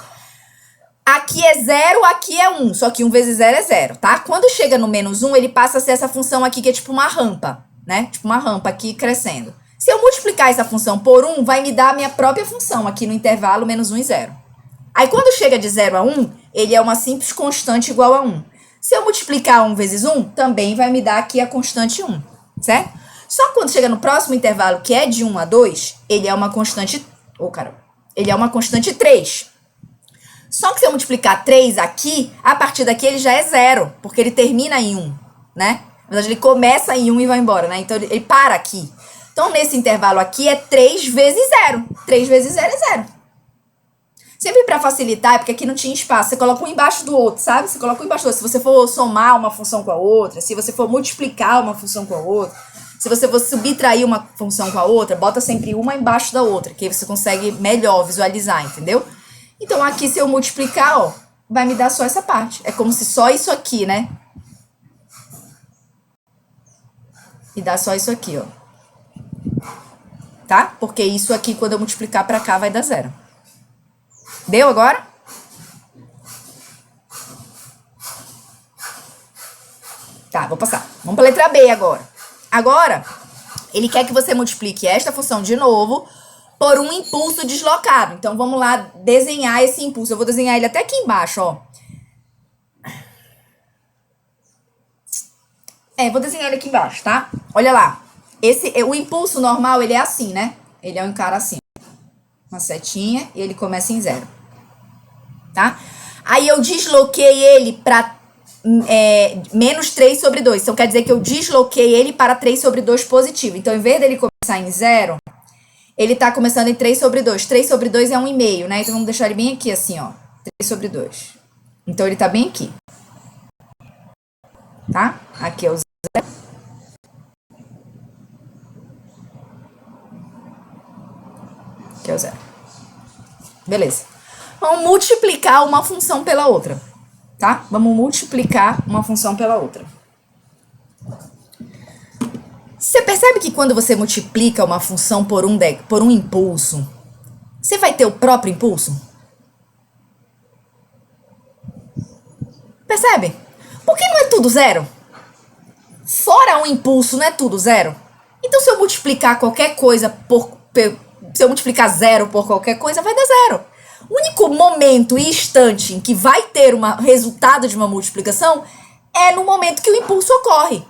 aqui é 0, aqui é 1, só que 1 vezes 0 é 0, tá? Quando chega no menos 1, ele passa a ser essa função aqui, que é tipo uma rampa, né? Tipo uma rampa aqui crescendo. Se eu multiplicar essa função por 1, vai me dar a minha própria função aqui no intervalo menos 1 e 0. Aí, quando chega de 0 a 1, ele é uma simples constante igual a 1. Se eu multiplicar 1 vezes 1, também vai me dar aqui a constante 1, certo? Só que quando chega no próximo intervalo, que é de 1 a 2, ele é uma constante... ele é uma constante 3. Só que se eu multiplicar 3 aqui, a partir daqui ele já é 0, porque ele termina em 1, né? Na verdade, ele começa em 1 e vai embora, né? Então, ele para aqui. Então, nesse intervalo aqui é 3 vezes 0. 3 vezes 0 é 0. Sempre para facilitar, é porque aqui não tinha espaço. Você coloca um embaixo do outro, sabe? Você coloca um embaixo do outro. Se você for somar uma função com a outra, se você for multiplicar uma função com a outra, se você for subtrair uma função com a outra, bota sempre uma embaixo da outra, que aí você consegue melhor visualizar, entendeu? Então, aqui, se eu multiplicar, ó, vai me dar só essa parte. É como se só isso aqui, né? E dá só isso aqui, ó. Tá? Porque isso aqui, quando eu multiplicar pra cá, vai dar 0. Deu agora? Tá, vou passar. Vamos pra letra B agora. Agora, ele quer que você multiplique esta função de novo por um impulso deslocado. Então, vamos lá desenhar esse impulso. Eu vou desenhar ele até aqui embaixo, ó. Vou desenhar ele aqui embaixo, tá? Olha lá. O impulso normal, ele é assim, né? Ele é um cara assim. Uma setinha e ele começa em 0. Tá? Aí eu desloquei ele para menos 3 sobre 2. Então, quer dizer que eu desloquei ele para 3 sobre 2 positivo. Então, em vez dele começar em 0, ele tá começando em 3 sobre 2. 3 sobre 2 é 1,5, né? Então, vamos deixar ele bem aqui, assim, ó. 3 sobre 2. Então, ele tá bem aqui. Tá? Aqui é o 0. Aqui é o 0. Beleza. Vamos multiplicar uma função pela outra, tá? Vamos multiplicar uma função pela outra. Você percebe que quando você multiplica uma função por um impulso, você vai ter o próprio impulso? Percebe? Porque não é tudo 0? Fora um impulso, não é tudo 0? Então, se eu multiplicar qualquer coisa se eu multiplicar 0 por qualquer coisa, vai dar 0. O único momento e instante em que vai ter um resultado de uma multiplicação é no momento que o impulso ocorre.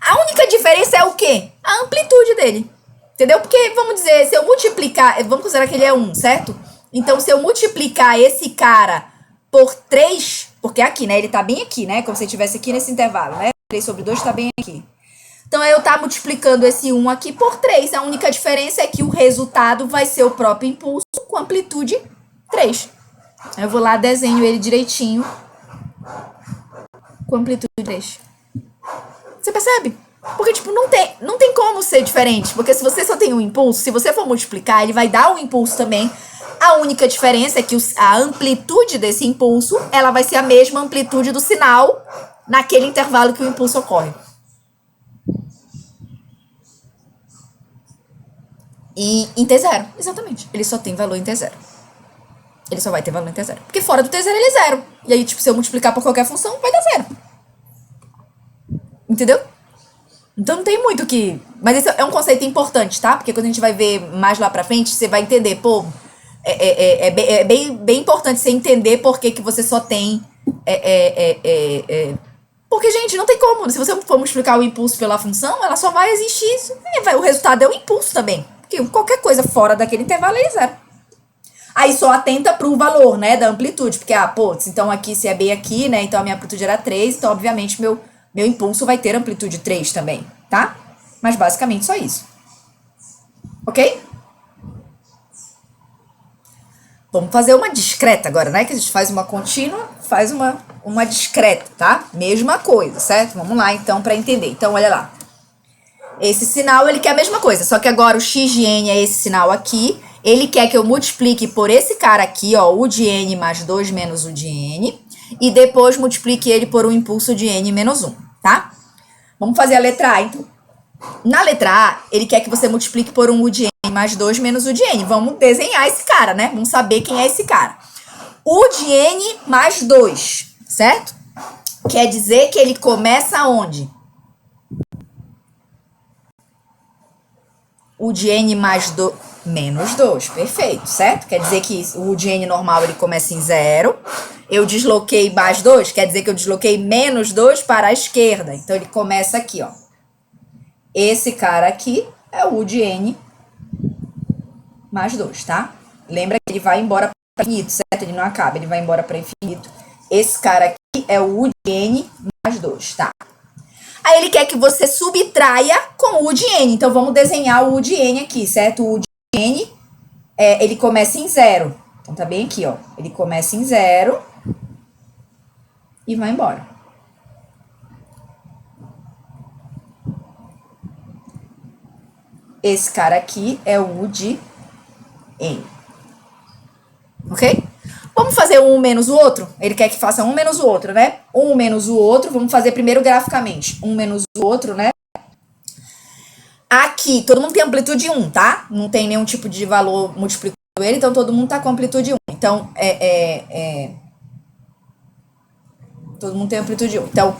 A única diferença é o quê? A amplitude dele. Entendeu? Porque, vamos dizer, se eu multiplicar... Vamos considerar que ele é 1, certo? Então, se eu multiplicar esse cara por 3... Porque aqui, né? Ele tá bem aqui, né? Como se ele estivesse aqui nesse intervalo, né? 3 sobre 2 tá bem aqui. Então, eu tá multiplicando esse 1 aqui por 3. A única diferença é que o resultado vai ser o próprio impulso com amplitude 3. Eu vou lá, desenho ele direitinho com amplitude 3. Você percebe? Porque, tipo, não tem como ser diferente. Porque se você só tem um impulso, se você for multiplicar, ele vai dar um impulso também. A única diferença é que a amplitude desse impulso, ela vai ser a mesma amplitude do sinal naquele intervalo que o impulso ocorre. E em T0, exatamente. Ele só tem valor em T0. Ele só vai ter valor em T0. Porque fora do T0 ele é zero. E aí, tipo, se eu multiplicar por qualquer função, vai dar zero. Entendeu? Então não tem muito que... Mas esse é um conceito importante, tá? Porque quando a gente vai ver mais lá pra frente, você vai entender, pô... É bem importante você entender por que você só tem... Porque, gente, não tem como. Se você for multiplicar o impulso pela função, ela só vai existir. O resultado é o impulso também. Porque qualquer coisa fora daquele intervalo é zero. Aí só atenta pro valor, né, da amplitude. Porque, então aqui, se é bem aqui, né, então a minha amplitude era 3, então obviamente meu impulso vai ter amplitude 3 também, tá? Mas basicamente só isso. Ok? Vamos fazer uma discreta agora, né? Que a gente faz uma contínua, faz uma discreta, tá? Mesma coisa, certo? Vamos lá, então, para entender. Então, olha lá. Esse sinal, ele quer a mesma coisa, só que agora o x de n é esse sinal aqui. Ele quer que eu multiplique por esse cara aqui, ó, u de n mais 2 menos u de n. E depois multiplique ele por um impulso de n menos 1, tá? Vamos fazer a letra A, então. Na letra A, ele quer que você multiplique por um u de n mais 2 menos u de n. Vamos desenhar esse cara, né? Vamos saber quem é esse cara. U de n mais 2, certo? Quer dizer que ele começa onde? U de n mais menos 2, perfeito, certo? Quer dizer que o U de n normal ele começa em 0. Eu desloquei mais 2, quer dizer que eu desloquei menos 2 para a esquerda. Então, ele começa aqui, ó. Esse cara aqui é o U de n mais 2, tá? Lembra que ele vai embora para infinito, certo? Ele não acaba, ele vai embora para infinito. Esse cara aqui é o U de n mais 2, tá? Aí ele quer que você subtraia com o U de n. Então, vamos desenhar o U de n aqui, certo? O U de n, ele começa em 0. Então, tá bem aqui, ó. Ele começa em 0 e vai embora. Esse cara aqui é o U de n. Ok? Vamos fazer um menos o outro? Ele quer que faça um menos o outro, né? Um menos o outro, vamos fazer primeiro graficamente. Um menos o outro, né? Aqui, todo mundo tem amplitude 1, tá? Não tem nenhum tipo de valor multiplicando ele, então todo mundo tá com amplitude 1. Então, todo mundo tem amplitude 1. Então,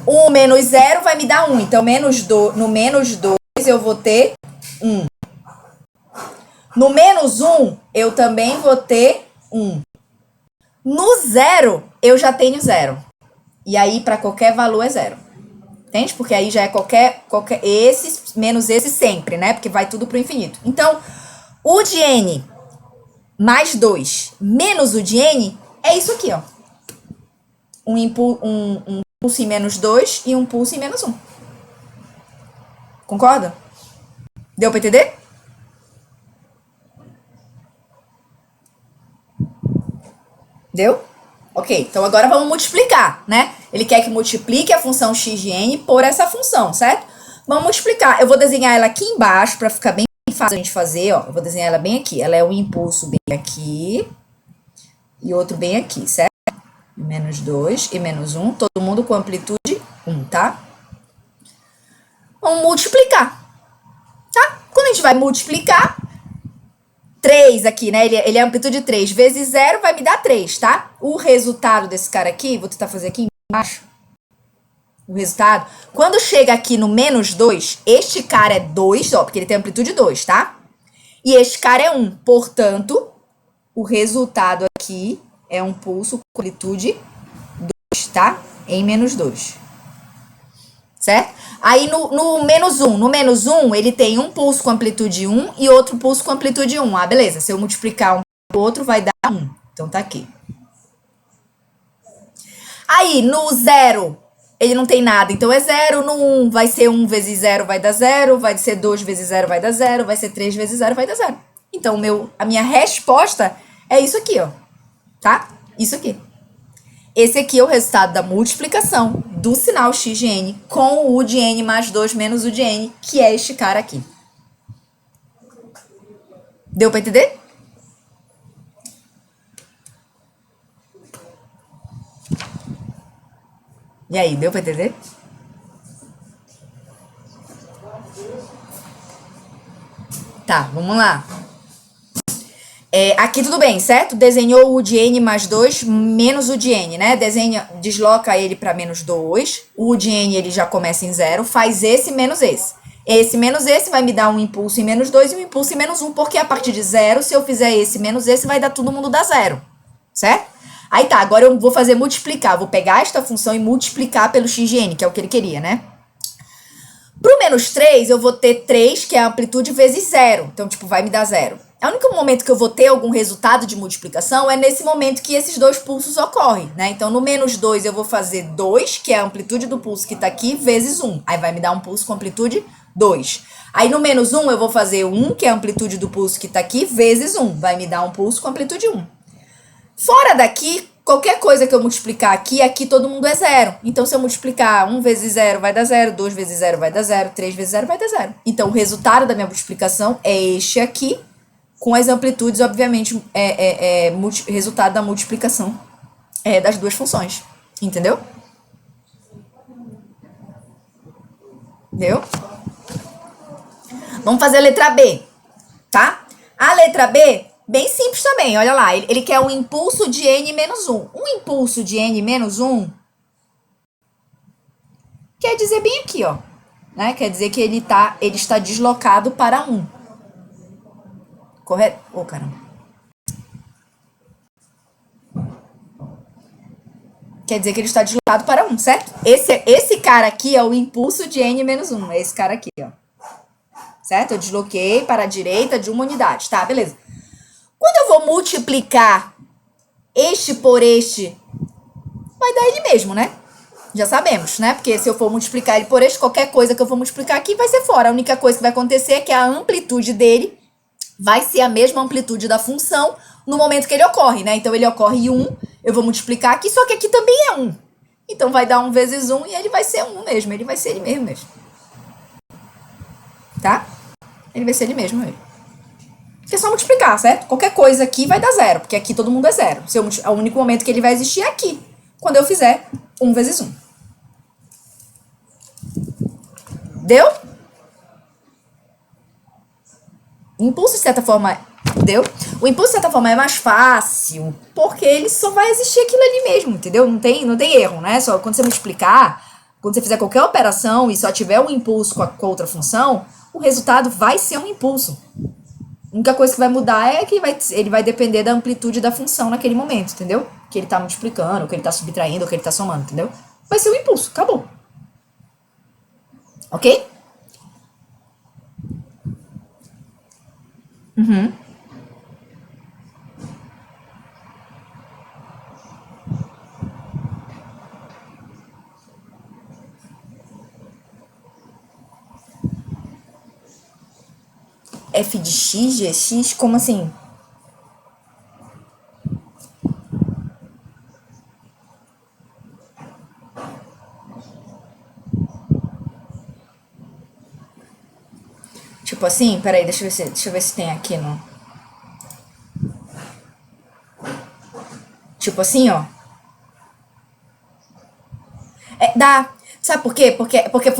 1 menos 0 vai me dar 1. Então, no menos 2 eu vou ter 1. No menos 1, eu também vou ter 1. No 0, eu já tenho 0. E aí, para qualquer valor é 0. Entende? Porque aí já é qualquer esse menos esse sempre, né? Porque vai tudo pro infinito. Então, U de n mais 2 menos U de n é isso aqui, ó. Um pulso em menos 2 e um pulso em menos 1. Concorda? Deu para entender? Deu? Ok, então agora vamos multiplicar, né? Ele quer que multiplique a função x de n por essa função, certo? Vamos multiplicar. Eu vou desenhar ela aqui embaixo para ficar bem fácil a gente fazer, ó. Eu vou desenhar ela bem aqui. Ela é um impulso bem aqui e outro bem aqui, certo? Menos 2 e menos 1, todo mundo com amplitude 1, tá? Vamos multiplicar, tá? Quando a gente vai multiplicar, 3 aqui, né? Ele é amplitude 3 vezes 0 vai me dar 3, tá? O resultado desse cara aqui, vou tentar fazer aqui embaixo. O resultado, quando chega aqui no menos 2, este cara é 2, ó, porque ele tem amplitude 2, tá? E este cara é 1, portanto, o resultado aqui é um pulso com amplitude 2, tá? Em menos 2. Certo? Aí no menos 1, ele tem um pulso com amplitude 1 e outro pulso com amplitude 1. Ah, beleza. Se eu multiplicar um pelo outro, vai dar 1. Então, tá aqui. Aí, no 0, ele não tem nada, então é 0 no 1. Vai ser 1 vezes 0, vai dar 0. Vai ser 2 vezes 0, vai dar 0. Vai ser 3 vezes 0, vai dar 0. Então, a minha resposta é isso aqui, ó. Tá? Isso aqui. Esse aqui é o resultado da multiplicação do sinal x de n com o u de n mais 2 menos o de n, que é este cara aqui. Deu pra entender? E aí, deu pra entender? Tá, vamos lá. Aqui tudo bem, certo? Desenhou o de n mais 2 menos o de n, né? Desloca ele para menos 2. O de n ele já começa em 0. Faz esse menos esse. Esse menos esse vai me dar um impulso em menos 2 e um impulso em menos 1. Porque a partir de 0, se eu fizer esse menos esse, vai dar todo mundo dar 0. Certo? Aí tá, agora eu vou fazer multiplicar. Vou pegar esta função e multiplicar pelo x de n, que é o que ele queria, né? Pro menos 3, eu vou ter 3, que é a amplitude, vezes 0. Então, tipo, vai me dar 0. O único momento que eu vou ter algum resultado de multiplicação é nesse momento que esses dois pulsos ocorrem, né? Então, no menos 2, eu vou fazer 2, que é a amplitude do pulso que tá aqui, vezes 1. Aí vai me dar um pulso com amplitude 2. Aí, no menos 1, eu vou fazer 1, que é a amplitude do pulso que tá aqui, vezes 1. Vai me dar um pulso com amplitude 1. Fora daqui, qualquer coisa que eu multiplicar aqui todo mundo é 0. Então, se eu multiplicar 1 vezes 0 vai dar 0, 2 vezes 0 vai dar 0, 3 vezes 0 vai dar 0. Então, o resultado da minha multiplicação é este aqui, com as amplitudes, obviamente, resultado da multiplicação das duas funções. Entendeu? Entendeu? Vamos fazer a letra B, tá? A letra B, bem simples também, olha lá. Ele quer um impulso de n menos 1. Um impulso de n menos 1 quer dizer bem aqui, ó. Né? Quer dizer que ele está deslocado para 1. Correto? Ô, caramba. Quer dizer que ele está deslocado para 1, certo? Esse cara aqui é o impulso de n menos 1. É esse cara aqui, ó. Certo? Eu desloquei para a direita de uma unidade. Tá, beleza. Quando eu vou multiplicar este por este, vai dar ele mesmo, né? Já sabemos, né? Porque se eu for multiplicar ele por este, qualquer coisa que eu for multiplicar aqui vai ser fora. A única coisa que vai acontecer é que a amplitude dele vai ser a mesma amplitude da função no momento que ele ocorre, né? Então, ele ocorre em 1, eu vou multiplicar aqui, só que aqui também é 1. Então, vai dar 1 vezes 1 e ele vai ser 1 mesmo. Ele vai ser ele mesmo. Tá? Ele vai ser ele mesmo. Porque é só multiplicar, certo? Qualquer coisa aqui vai dar 0, porque aqui todo mundo é 0. O único momento que ele vai existir é aqui, quando eu fizer 1 vezes 1. Deu? O impulso, de certa forma, deu? O impulso, de certa forma, é mais fácil, porque ele só vai existir aquilo ali mesmo, entendeu? Não tem erro, né? Só quando você multiplicar, quando você fizer qualquer operação e só tiver um impulso com a outra função, o resultado vai ser um impulso. A única coisa que vai mudar é que ele vai depender da amplitude da função naquele momento, entendeu? Que ele tá multiplicando, que ele tá subtraindo, que ele tá somando, entendeu? Vai ser um impulso, acabou. Ok? Uhum. F de x, gx, como assim? Tipo assim, peraí, deixa eu ver se tem aqui no... Tipo assim, ó. Dá. Sabe por quê? Porque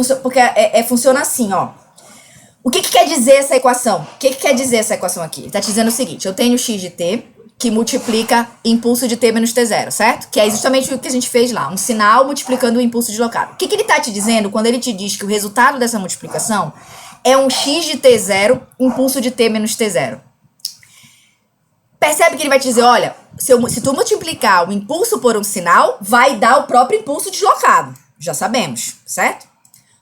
funciona assim, ó. O que quer dizer essa equação? O que quer dizer essa equação aqui? Ele tá te dizendo o seguinte, eu tenho x de t, que multiplica impulso de t menos t0, certo? Que é justamente o que a gente fez lá, um sinal multiplicando o impulso deslocado. O que ele tá te dizendo quando ele te diz que o resultado dessa multiplicação é um x de t0, impulso de t menos t0? Percebe que ele vai te dizer, olha, se tu multiplicar o impulso por um sinal, vai dar o próprio impulso deslocado. Já sabemos, certo?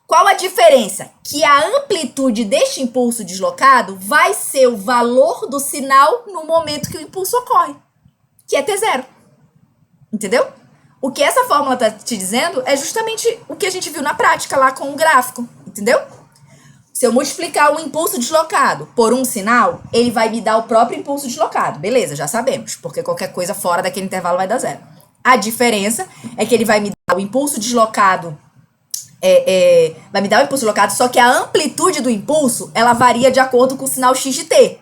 Qual a diferença? Que a amplitude deste impulso deslocado vai ser o valor do sinal no momento que o impulso ocorre, que é t0. Entendeu? O que essa fórmula tá te dizendo é justamente o que a gente viu na prática lá com o gráfico, entendeu? Se eu multiplicar o impulso deslocado por um sinal, ele vai me dar o próprio impulso deslocado. Beleza, já sabemos, porque qualquer coisa fora daquele intervalo vai dar zero. A diferença é que ele vai me dar o impulso deslocado, vai me dar o impulso deslocado, só que a amplitude do impulso, ela varia de acordo com o sinal x de t.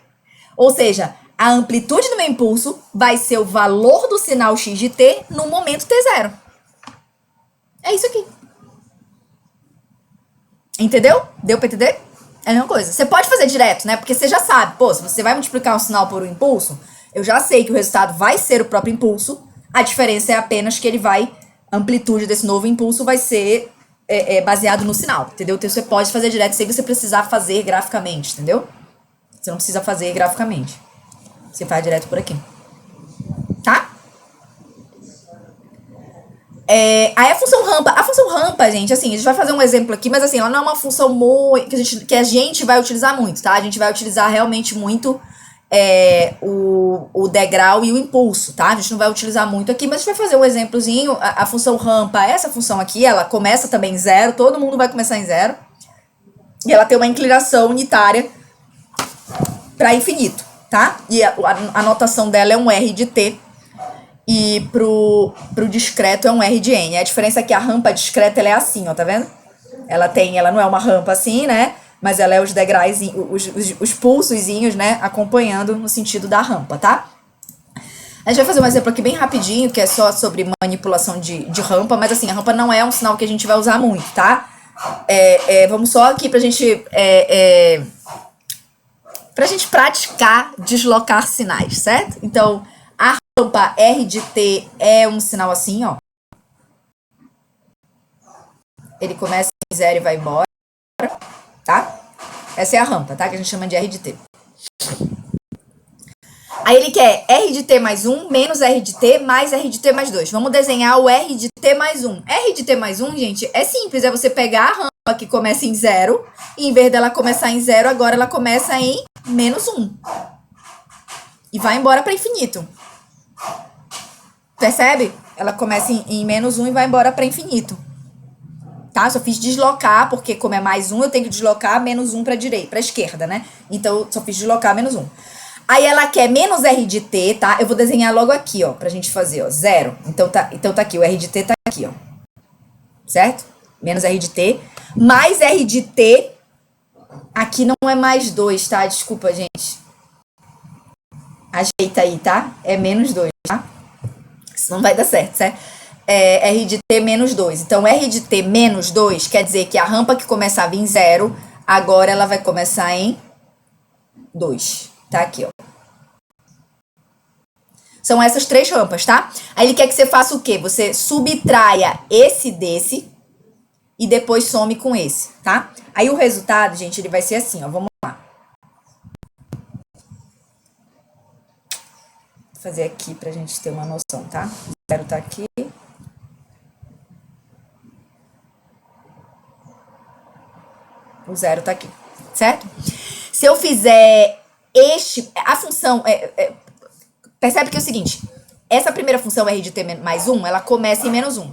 Ou seja, a amplitude do meu impulso vai ser o valor do sinal x de t no momento t0. É isso aqui. Entendeu? Deu pra entender? É a mesma coisa. Você pode fazer direto, né? Porque você já sabe, pô, se você vai multiplicar um sinal por um impulso, eu já sei que o resultado vai ser o próprio impulso. A diferença é apenas que a amplitude desse novo impulso vai ser baseado no sinal, entendeu? Então você pode fazer direto sem você precisar fazer graficamente, entendeu? Você não precisa fazer graficamente. Você faz direto por aqui. Tá? Aí a função rampa, gente, assim, a gente vai fazer um exemplo aqui, mas assim, ela não é uma função muito que a gente vai utilizar muito, tá? A gente vai utilizar realmente muito o degrau e o impulso, tá? A gente não vai utilizar muito aqui, mas a gente vai fazer um exemplozinho. A função rampa, essa função aqui, ela começa também em zero, todo mundo vai começar em zero, e ela tem uma inclinação unitária para infinito, tá? E a notação dela é um R de t, e pro discreto é um R de n. A diferença é que a rampa discreta, ela é assim, ó, tá vendo? Ela não é uma rampa assim, né? Mas ela é os degraus, os pulsozinhos, né? Acompanhando no sentido da rampa, tá? A gente vai fazer um exemplo aqui bem rapidinho, que é só sobre manipulação de rampa, mas assim, a rampa não é um sinal que a gente vai usar muito, tá? Vamos só aqui pra gente praticar deslocar sinais, certo? Então, a rampa R de t é um sinal assim, ó. Ele começa em zero e vai embora, tá? Essa é a rampa, tá? Que a gente chama de R de t. Aí ele quer R de t mais 1 menos R de t mais R de t mais 2. Vamos desenhar o R de t mais 1. R de t mais 1, gente, é simples. É você pegar a rampa que começa em 0 e em vez dela começar em 0, agora ela começa em menos 1. E vai embora para infinito. Percebe? Ela começa em menos 1 e vai embora para infinito. Tá? Só fiz deslocar, porque como é mais 1, eu tenho que deslocar menos 1 para direita, para esquerda, né? Então, eu só fiz deslocar menos 1. Aí ela quer menos R de t, tá? Eu vou desenhar logo aqui, ó, pra gente fazer, ó, 0. Então tá aqui, o R de t tá aqui, ó. Certo? Menos R de t. Mais R de t. Aqui não é mais 2, tá? Desculpa, gente. Ajeita aí, tá? É menos 2, tá? Isso não vai dar certo, certo? R de t menos 2. Então, R de t menos 2 quer dizer que a rampa que começava em 0, agora ela vai começar em 2. Tá aqui, ó. São essas 3 rampas, tá? Aí ele quer que você faça o quê? Você subtraia esse desse e depois some com esse, tá? Aí o resultado, gente, ele vai ser assim, ó. Vamos lá. Vou fazer aqui pra gente ter uma noção, tá? O 0 tá aqui. O 0 tá aqui, certo? Se eu fizer a função, percebe que é o seguinte, essa primeira função R de t mais 1, ela começa em menos 1.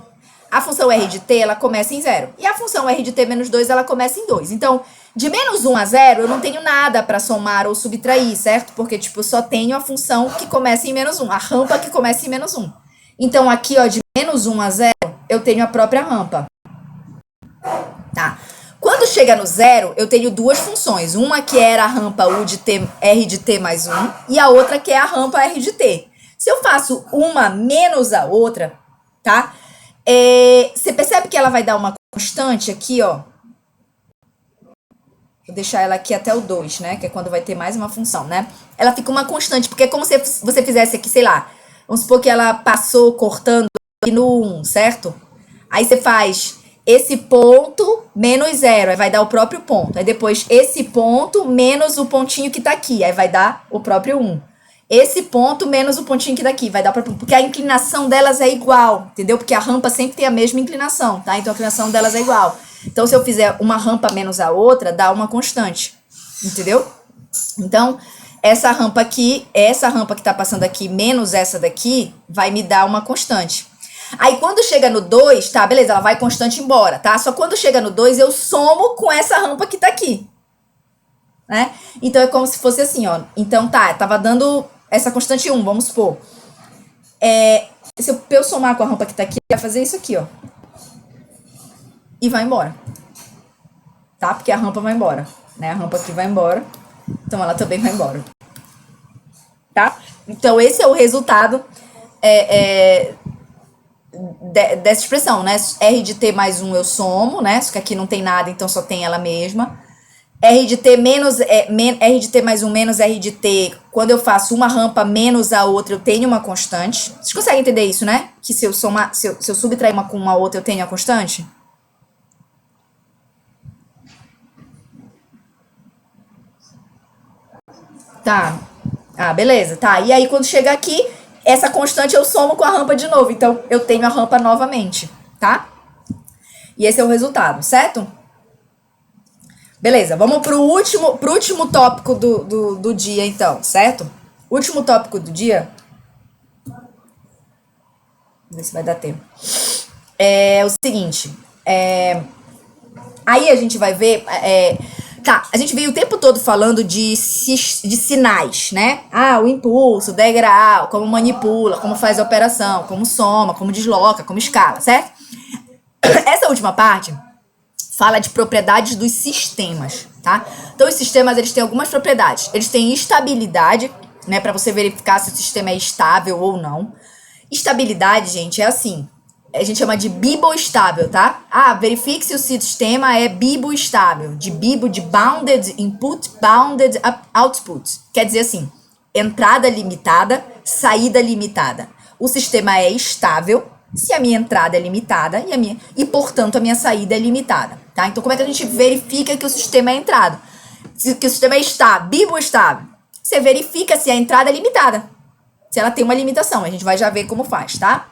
A função R de t, ela começa em 0. E a função R de t menos 2, ela começa em 2. Então, de menos 1 a 0, eu não tenho nada para somar ou subtrair, certo? Porque, tipo, eu só tenho a função que começa em menos 1, a rampa que começa em menos 1. Então, aqui, ó, de menos 1 a 0, eu tenho a própria rampa. Tá? Quando chega no 0, eu tenho 2 funções. Uma que era a rampa U de t, R de t mais 1, e a outra que é a rampa R de t. Se eu faço uma menos a outra, tá? Você percebe que ela vai dar uma constante aqui, ó. Vou deixar ela aqui até o 2, né? Que é quando vai ter mais uma função, né? Ela fica uma constante, porque é como se você fizesse aqui, sei lá, vamos supor que ela passou cortando aqui no 1, certo? Aí você faz esse ponto menos 0, aí vai dar o próprio ponto. Aí depois esse ponto menos o pontinho que tá aqui, aí vai dar o próprio 1. Esse ponto menos o pontinho que daqui vai dar o próprio 1, porque a inclinação delas é igual, entendeu? Porque a rampa sempre tem a mesma inclinação, tá? Então a inclinação delas é igual. Então se eu fizer uma rampa menos a outra, dá uma constante, entendeu? Então essa rampa que tá passando aqui menos essa daqui, vai me dar uma constante. Aí quando chega no 2, tá, beleza, ela vai constante embora, tá? Só quando chega no 2 eu somo com essa rampa que tá aqui, né? Então é como se fosse assim, ó. Então tá, tava dando essa constante 1, vamos supor. Se eu somar com a rampa que tá aqui, vai fazer isso aqui, ó. E vai embora. Tá? Porque a rampa vai embora, né? A rampa aqui vai embora. Então ela também vai embora. Tá? Então esse é o resultado dessa expressão, né? R de T mais 1 eu somo, né? Só que aqui não tem nada, então só tem ela mesma. R de T menos R de T mais 1 menos R de T, quando eu faço uma rampa menos a outra, eu tenho uma constante. Vocês conseguem entender isso, né? Que se eu somar, se eu subtrair uma com uma outra, eu tenho a constante? Tá. Ah, beleza. Tá. E aí, quando chega aqui, essa constante eu somo com a rampa de novo. Então, eu tenho a rampa novamente, tá? E esse é o resultado, certo? Beleza, vamos pro último tópico do dia, então, certo? Último tópico do dia. Vamos ver se vai dar tempo. É o seguinte. Aí a gente vai ver. Tá, a gente veio o tempo todo falando de sinais, né? Ah, o impulso, o degrau, como manipula, como faz a operação, como soma, como desloca, como escala, certo? Essa última parte fala de propriedades dos sistemas, tá? Então, os sistemas, eles têm algumas propriedades. Eles têm estabilidade, né? Para você verificar se o sistema é estável ou não. Estabilidade, gente, é assim. A gente chama de biboestável, tá? Ah, verifique se o sistema é biboestável. De bibo, de bounded input, bounded output. Quer dizer assim, entrada limitada, saída limitada. O sistema é estável se a minha entrada é limitada e portanto, a minha saída é limitada, tá? Então, como é que a gente verifica que o sistema é entrado? Que o sistema está biboestável. Você verifica se a entrada é limitada. Se ela tem uma limitação. A gente vai já ver como faz, tá?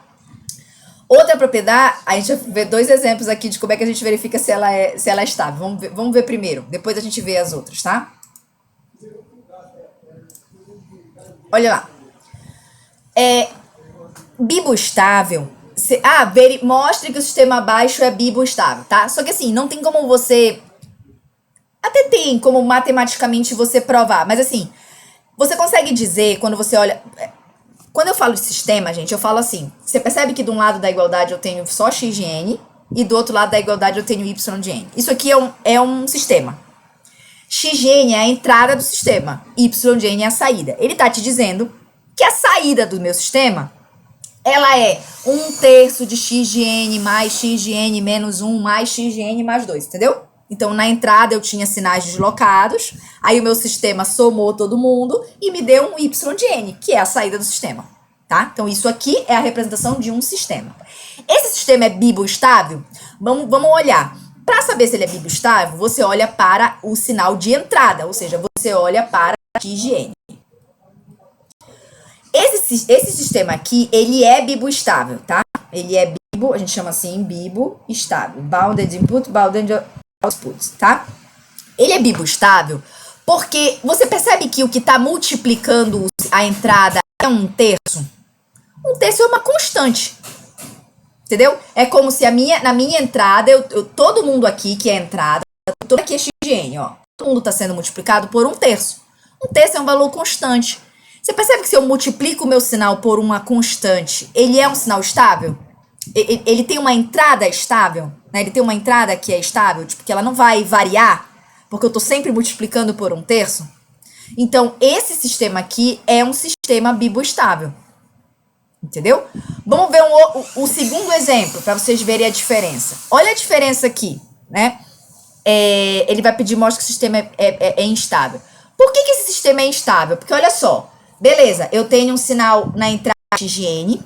Outra propriedade, a gente vai ver dois exemplos aqui de como é que a gente verifica se ela é estável. Vamos ver primeiro, depois a gente vê as outras, tá? Olha lá. Biboestável. Mostre que o sistema abaixo é biboestável, tá? Só que assim, não tem como você... Até tem como matematicamente você provar, mas assim, você consegue dizer quando você olha... Quando eu falo de sistema, gente, eu falo assim, você percebe que de um lado da igualdade eu tenho só x de n e do outro lado da igualdade eu tenho y de n. Isso aqui é um sistema. X de n é a entrada do sistema, y de n é a saída. Ele tá te dizendo que a saída do meu sistema, ela é 1/3 de x de n mais x de n menos 1 mais x de n mais 2, entendeu? Então, na entrada eu tinha sinais deslocados, aí o meu sistema somou todo mundo e me deu um y de n, que é a saída do sistema, tá? Então, isso aqui é a representação de um sistema. Esse sistema é biboestável? Vamos olhar. Para saber se ele é biboestável, você olha para o sinal de entrada, ou seja, você olha para x de n. Esse sistema aqui, ele é biboestável, tá? Ele é bibo, a gente chama assim, biboestável. Bounded input, bounded output, tá? Ele é biboestável porque você percebe que o que está multiplicando a entrada é 1/3? 1/3 é uma constante, entendeu? É como se na minha entrada, todo mundo aqui que é entrada, todo aqui é x de n, ó. Todo mundo está sendo multiplicado por 1/3. 1/3 é um valor constante. Você percebe que se eu multiplico o meu sinal por uma constante, ele é um sinal estável? Ele tem uma entrada estável, né? Ele tem uma entrada que é estável, tipo, que ela não vai variar, porque eu estou sempre multiplicando por 1/3. Então, esse sistema aqui é um sistema biboestável. Entendeu? Vamos ver o segundo exemplo, para vocês verem a diferença. Olha a diferença aqui, né? Ele vai pedir, mostra que o sistema é instável. Por que esse sistema é instável? Porque, olha só, beleza, eu tenho um sinal na entrada x de n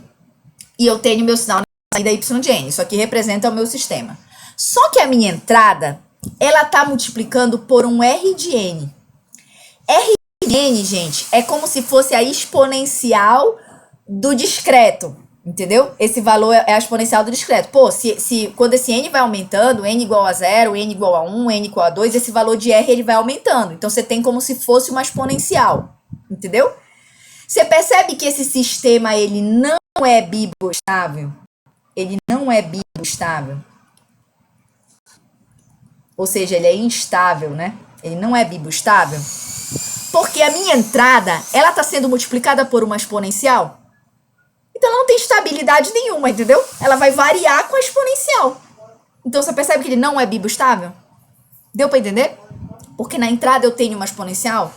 e eu tenho meu sinal saída y de n. Isso aqui representa o meu sistema. Só que a minha entrada, ela está multiplicando por um r de n. R de n, gente, é como se fosse a exponencial do discreto, entendeu? Esse valor é a exponencial do discreto. Pô, quando esse n vai aumentando, n igual a 0, n igual a 1, n igual a 2, esse valor de r ele vai aumentando. Então, você tem como se fosse uma exponencial, entendeu? Você percebe que esse sistema, ele não é biboestável? ele não é biboestável, ou seja, ele é instável, né? Ele não é biboestável, porque a minha entrada, ela está sendo multiplicada por uma exponencial. Então ela não tem estabilidade nenhuma, entendeu? Ela vai variar com a exponencial. Então você percebe que ele não é biboestável? Deu para entender? Porque na entrada eu tenho uma exponencial.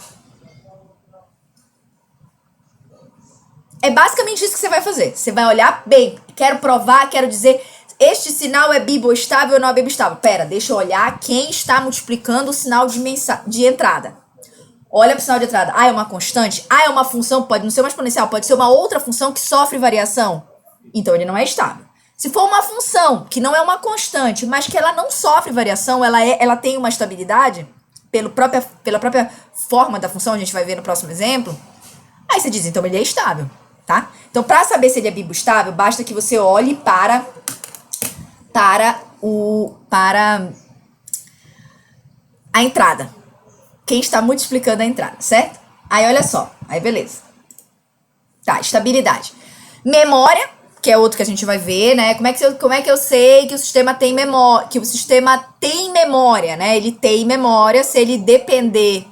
É basicamente isso que você vai fazer. Você vai olhar bem. Quero provar, quero dizer, este sinal é biboestável ou não é biboestável. Pera, deixa eu olhar quem está multiplicando o sinal de entrada. Olha para o sinal de entrada. Ah, é uma constante? Ah, é uma função? Pode não ser uma exponencial, pode ser uma outra função que sofre variação. Então ele não é estável. Se for uma função que não é uma constante, mas que ela não sofre variação, ela tem uma estabilidade pela própria forma da função, a gente vai ver no próximo exemplo. Aí você diz, então ele é estável, tá? Então, para saber se ele é biboestável, basta que você olhe para a entrada. Quem está multiplicando a entrada, certo? Aí, olha só. Aí, beleza. Tá, estabilidade. Memória, que é outro que a gente vai ver, né? Como é que eu sei que o sistema tem memória? Que o sistema tem memória, né? Ele tem memória se ele depender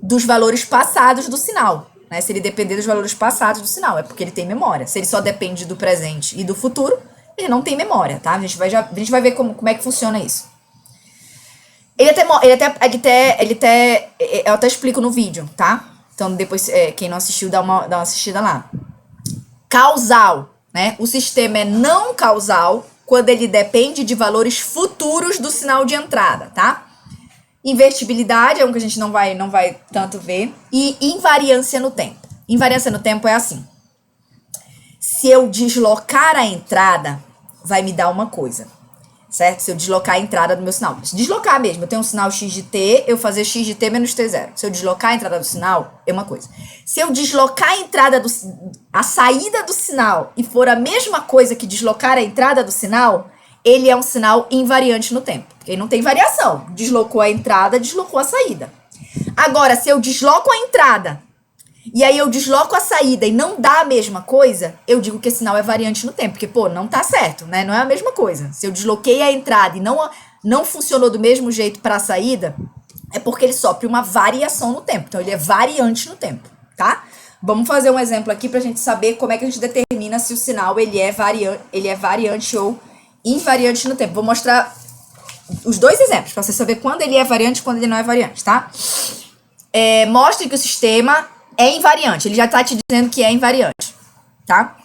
dos valores passados do sinal, né? Se ele depender dos valores passados do sinal, é porque ele tem memória. Se ele só depende do presente e do futuro, ele não tem memória, tá? A gente vai ver como é que funciona isso. Eu até explico no vídeo, tá? Então depois, quem não assistiu, dá uma assistida lá. Causal, né? O sistema é não causal quando ele depende de valores futuros do sinal de entrada, tá? Invertibilidade é um que a gente não vai tanto ver. E invariância no tempo. Invariância no tempo é assim. Se eu deslocar a entrada, vai me dar uma coisa. Certo? Se eu deslocar a entrada do meu sinal. Se deslocar mesmo, eu tenho um sinal x de t, eu fazer x de t menos t0. Se eu deslocar a entrada do sinal, é uma coisa. Se eu deslocar a saída do sinal e for a mesma coisa que deslocar a entrada do sinal, ele é um sinal invariante no tempo. Porque ele não tem variação. Deslocou a entrada, deslocou a saída. Agora, se eu desloco a entrada e aí eu desloco a saída e não dá a mesma coisa, eu digo que esse sinal é variante no tempo. Porque, pô, não tá certo, né? Não é a mesma coisa. Se eu desloquei a entrada e não funcionou do mesmo jeito para a saída, é porque ele sofre uma variação no tempo. Então, ele é variante no tempo, tá? Vamos fazer um exemplo aqui pra gente saber como é que a gente determina se o sinal ele é variante ou invariante no tempo. Vou mostrar os dois exemplos, pra você saber quando ele é variante e quando ele não é variante, tá? Mostre que o sistema é invariante. Ele já tá te dizendo que é invariante, tá?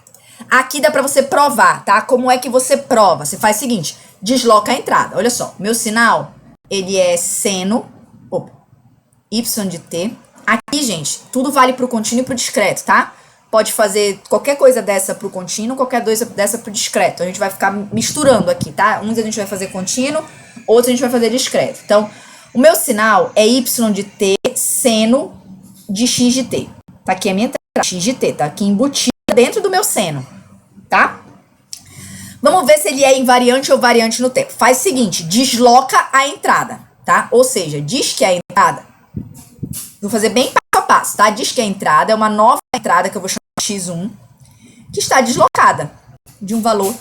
Aqui dá pra você provar, tá? Como é que você prova? Você faz o seguinte, desloca a entrada. Olha só, meu sinal, ele é seno, y de t. Aqui, gente, tudo vale pro contínuo e pro discreto, tá? Pode fazer qualquer coisa dessa pro contínuo, qualquer coisa dessa pro discreto. A gente vai ficar misturando aqui, tá? Uns a gente vai fazer contínuo, outros a gente vai fazer discreto. Então, o meu sinal é y de t seno de x de t. Tá aqui a minha entrada, x de t, tá aqui embutida dentro do meu seno, tá? Vamos ver se ele é invariante ou variante no tempo. Faz o seguinte, desloca a entrada, tá? Ou seja, diz que a entrada, vou fazer bem passo a passo, tá? Diz que a entrada é uma nova entrada que eu vou chamar de x1, que está deslocada de um valor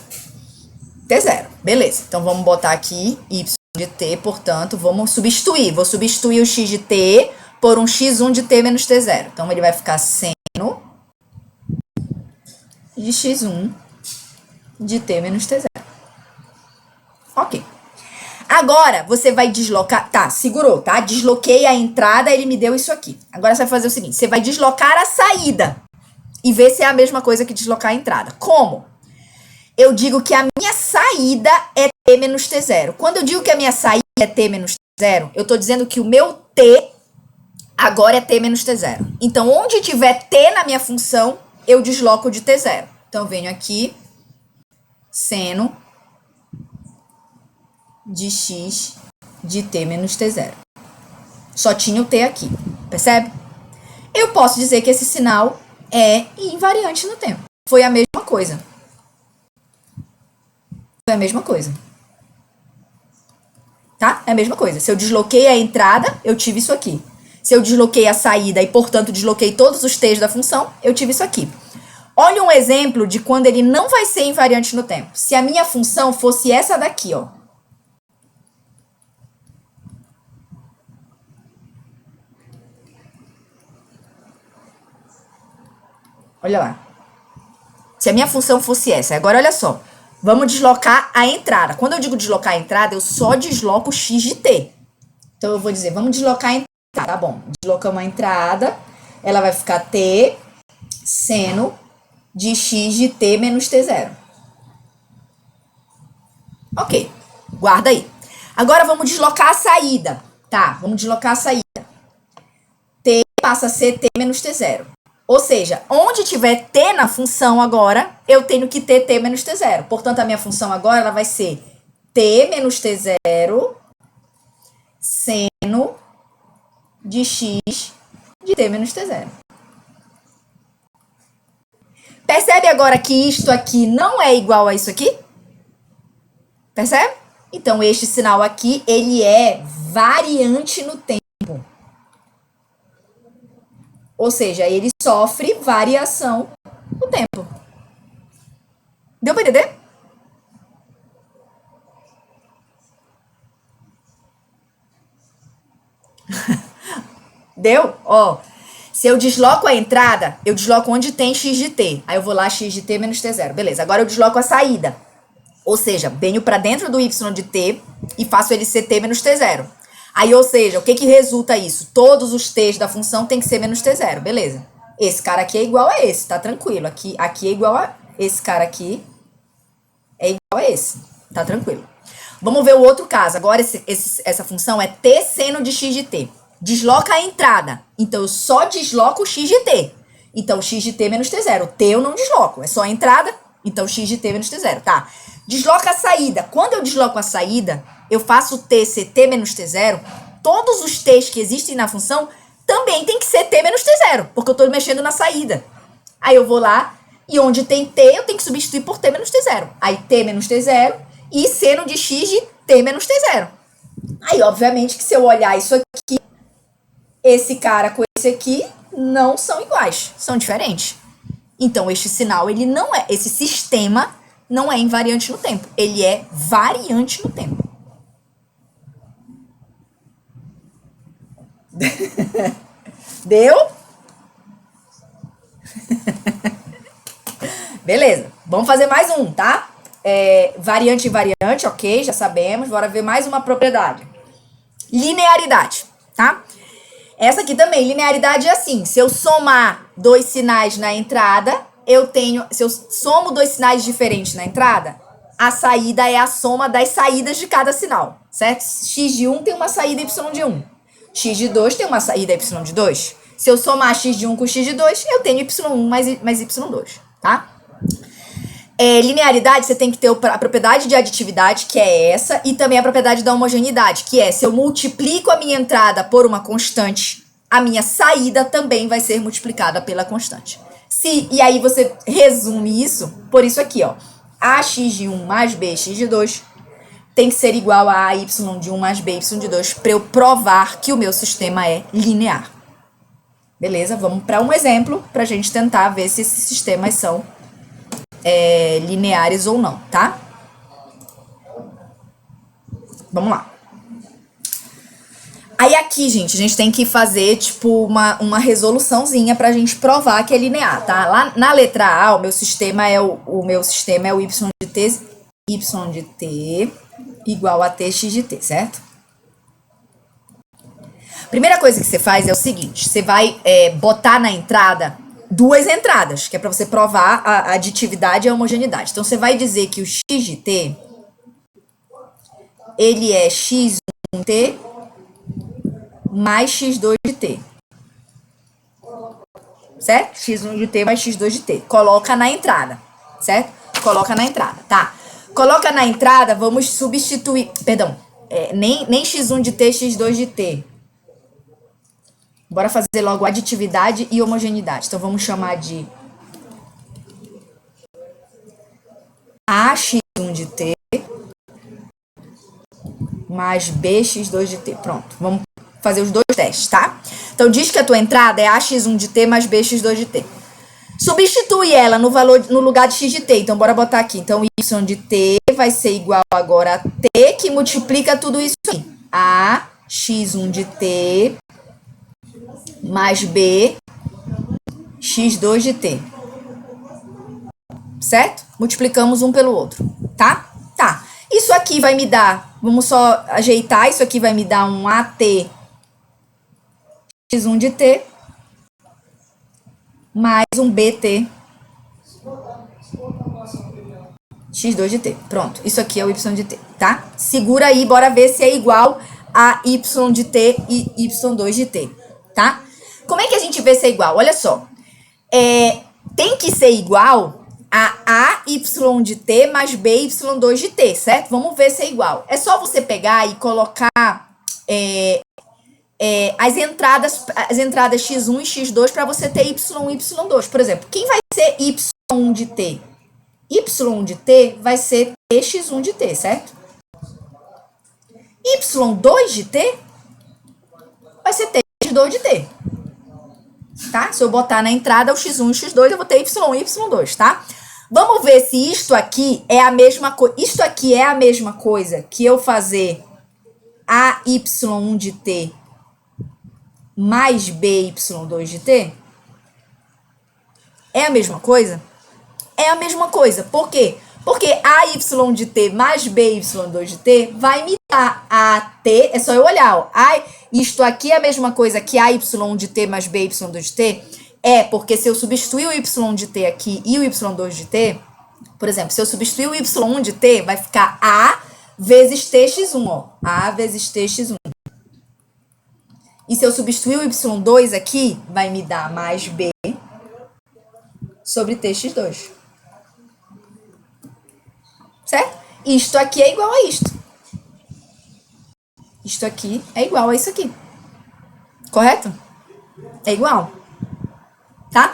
t0. Beleza, então vamos botar aqui y de t, portanto, vou substituir o x de t por um x1 de t menos t0. Então, ele vai ficar seno de x1 de t menos t0. Ok. Agora, você vai deslocar... Tá, segurou, tá? Desloquei a entrada, ele me deu isso aqui. Agora, você vai fazer o seguinte. Você vai deslocar a saída e ver se é a mesma coisa que deslocar a entrada. Como? Eu digo que a minha saída é t menos t0. Quando eu digo que a minha saída é t menos t0, eu tô dizendo que o meu t agora é t menos t0. Então, onde tiver t na minha função, eu desloco de t0. Então, eu venho aqui, seno de x de t menos t0. Só tinha o t aqui, percebe? Eu posso dizer que esse sinal é invariante no tempo. Foi a mesma coisa. Foi a mesma coisa. Tá? É a mesma coisa. Se eu desloquei a entrada, eu tive isso aqui. Se eu desloquei a saída e, portanto, desloquei todos os t's da função, eu tive isso aqui. Olha um exemplo de quando ele não vai ser invariante no tempo. Se a minha função fosse essa daqui, ó. Olha lá. Se a minha função fosse essa. Agora, olha só. Vamos deslocar a entrada. Quando eu digo deslocar a entrada, eu só desloco x de t. Então, eu vou dizer, vamos deslocar a entrada. Tá bom. Deslocamos a entrada. Ela vai ficar t seno de x de t menos t0. Ok. Guarda aí. Agora, vamos deslocar a saída. Tá, vamos deslocar a saída. T passa a ser t menos t0. Ou seja, onde tiver t na função agora, eu tenho que ter t menos t0. Portanto, a minha função agora ela vai ser t menos t0 seno de x de t menos t0. Percebe agora que isto aqui não é igual a isso aqui? Percebe? Então, este sinal aqui, ele é variante no tempo. Ou seja, ele sofre variação no tempo. Deu para entender? Deu? Ó, se eu desloco a entrada, eu desloco onde tem x de t. Aí eu vou lá x de t menos t0. Beleza, agora eu desloco a saída. Ou seja, venho para dentro do y de t e faço ele ser t menos t0. Aí, ou seja, o que que resulta isso? Todos os t's da função tem que ser menos t0, beleza. Esse cara aqui é igual a esse, tá tranquilo. Aqui é igual a esse cara aqui, é igual a esse, tá tranquilo. Vamos ver o outro caso. Agora, essa função é t seno de x de t. Desloca a entrada. Então, eu só desloco o x de t. Então, x de t menos t0. O t eu não desloco, é só a entrada. Então, x de t menos t0, tá? Desloca a saída. Quando eu desloco a saída, eu faço t ser t menos t0. Todos os t's que existem na função também tem que ser t menos t0, porque eu estou mexendo na saída. Aí eu vou lá e onde tem t, eu tenho que substituir por t menos t0. Aí t menos t0 e seno de x de t menos t0. Aí, obviamente, que se eu olhar isso aqui, esse cara com esse aqui não são iguais, são diferentes. Então, este sinal, ele não é, esse sistema não é invariante no tempo, ele é variante no tempo. Deu? Beleza, vamos fazer mais um, tá? Variante e variante, ok, já sabemos. Bora ver mais uma propriedade. Linearidade, tá? Essa aqui também, linearidade é assim. Se eu somar dois sinais na entrada, se eu somo dois sinais diferentes na entrada, a saída é a soma das saídas de cada sinal, certo? X de 1 tem uma saída y de 1. X de 2 tem uma saída y de 2. Se eu somar x de 1 com x de 2, eu tenho y1 mais y2, tá? Linearidade, você tem que ter a propriedade de aditividade, que é essa, e também a propriedade da homogeneidade, que é, se eu multiplico a minha entrada por uma constante, a minha saída também vai ser multiplicada pela constante. E aí você resume isso por isso aqui, ó. Ax de 1 mais bx de 2 tem que ser igual a y de 1 mais by de 2 para eu provar que o meu sistema é linear. Beleza? Vamos para um exemplo para a gente tentar ver se esses sistemas são lineares ou não, tá? Vamos lá. Aí aqui, gente, a gente tem que fazer, tipo, uma resoluçãozinha pra gente provar que é linear, tá? Lá na letra A, o meu sistema é o y de t igual a tx de t, certo? Primeira coisa que você faz é o seguinte, você vai botar na entrada duas entradas, que é pra você provar a aditividade e a homogeneidade. Então, você vai dizer que o x de t, ele é x1 de t mais x2 de t. Certo? x1 de t mais x2 de t. Coloca na entrada, certo? Coloca na entrada, tá? Coloca na entrada, vamos substituir... Perdão, nem x1 de t, x2 de t. Bora fazer logo aditividade e homogeneidade. Então, vamos chamar de ax1 de t mais bx2 de t. Pronto, vamos fazer os dois testes, tá? Então, diz que a tua entrada é ax1 de t mais bx2 de t. Substitui ela no valor, no lugar de x de t. Então, bora botar aqui. Então, y de t vai ser igual agora a t, que multiplica tudo isso aqui. A x1 de t mais b x2 de t. Certo? Multiplicamos um pelo outro, tá? Tá. Isso aqui vai me dar, vamos só ajeitar, isso aqui vai me dar um AT x1 de t mais um BT x2 de t. Pronto, isso aqui é o y de t, tá? Segura aí, bora ver se é igual a y de t e y2 de t, tá? Como é que a gente vê se é igual? Olha só, tem que ser igual a y de t mais by2 de t, certo? Vamos ver se é igual. É só você pegar e colocar as entradas x1 e x2 para você ter y1 e y2. Por exemplo, quem vai ser y1 de t? Y de t vai ser tx1 de t, certo? Y2 de t vai ser tx2 de t. Tá? Se eu botar na entrada o x1 e o x2, eu vou ter y1 e y2, tá? Vamos ver se isto aqui é a mesma coisa. Isto aqui é a mesma coisa que eu fazer a y1 de t mais by2 de t? É a mesma coisa? É a mesma coisa. Por quê? Porque a y de t mais by2 de t vai me dar a t, é só eu olhar, ó. Isto aqui é a mesma coisa que a y de t mais by2 de t? É, porque se eu substituir o y de t aqui e o y2 de t, por exemplo, se eu substituir o y1 de t, vai ficar a vezes tx1, ó. A vezes tx1. E se eu substituir o y2 aqui, vai me dar mais b sobre tx2. Certo? Isto aqui é igual a isto. Isto aqui é igual a isso aqui. Correto? É igual. Tá?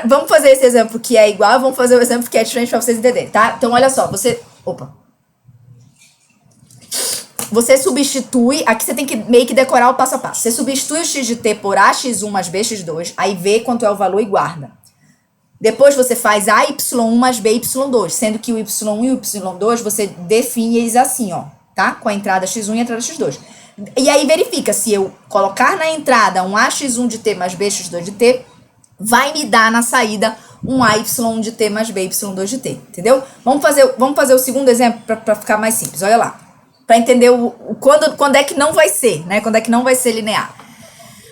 Vamos fazer esse exemplo que é igual, vamos fazer o exemplo que é diferente para vocês entenderem, tá? Então, olha só, Você substitui, aqui você tem que meio que decorar o passo a passo. Você substitui o x de t por ax1 mais bx2, aí vê quanto é o valor e guarda. Depois você faz ay1 mais by2, sendo que o y1 e o y2 você define eles assim, ó, tá? Com a entrada x1 e a entrada x2. E aí verifica se eu colocar na entrada um ax1 de t mais bx2 de t, vai me dar na saída um ay1 de t mais by2 de t, entendeu? Vamos fazer o segundo exemplo para ficar mais simples, olha lá. Para entender quando é que não vai ser, né? Quando é que não vai ser linear.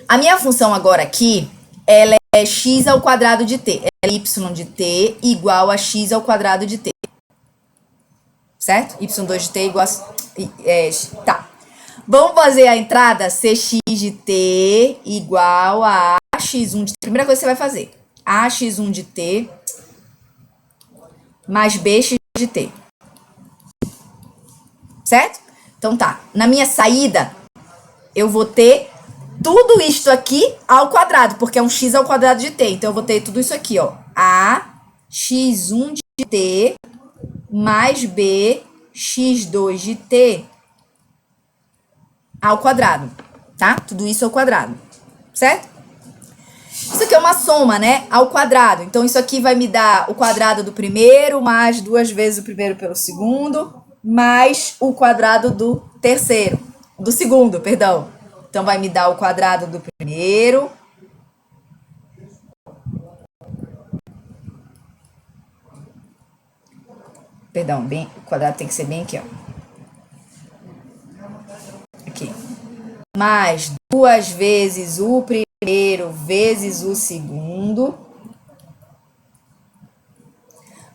A minha função agora aqui, ela é x ao quadrado de t. É y de t igual a x ao quadrado de t. Certo? y2 de t igual a... tá. Vamos fazer a entrada cx de t igual a x1 de t. Primeira coisa que você vai fazer. ax1 de t mais bx de t. Certo? Então tá. Na minha saída, eu vou ter tudo isto aqui ao quadrado, porque é um x ao quadrado de t. Então, eu vou ter tudo isso aqui, ó. A x1 de t mais b x2 de t ao quadrado, tá? Tudo isso ao quadrado, certo? Isso aqui é uma soma, né? Ao quadrado. Então, isso aqui vai me dar o quadrado do primeiro, mais 2 vezes o primeiro pelo segundo, mais o quadrado do terceiro. Do segundo, perdão. Então, vai me dar o quadrado do primeiro. Perdão, o quadrado tem que ser bem aqui, ó. Aqui. Mais 2 vezes o primeiro vezes o segundo.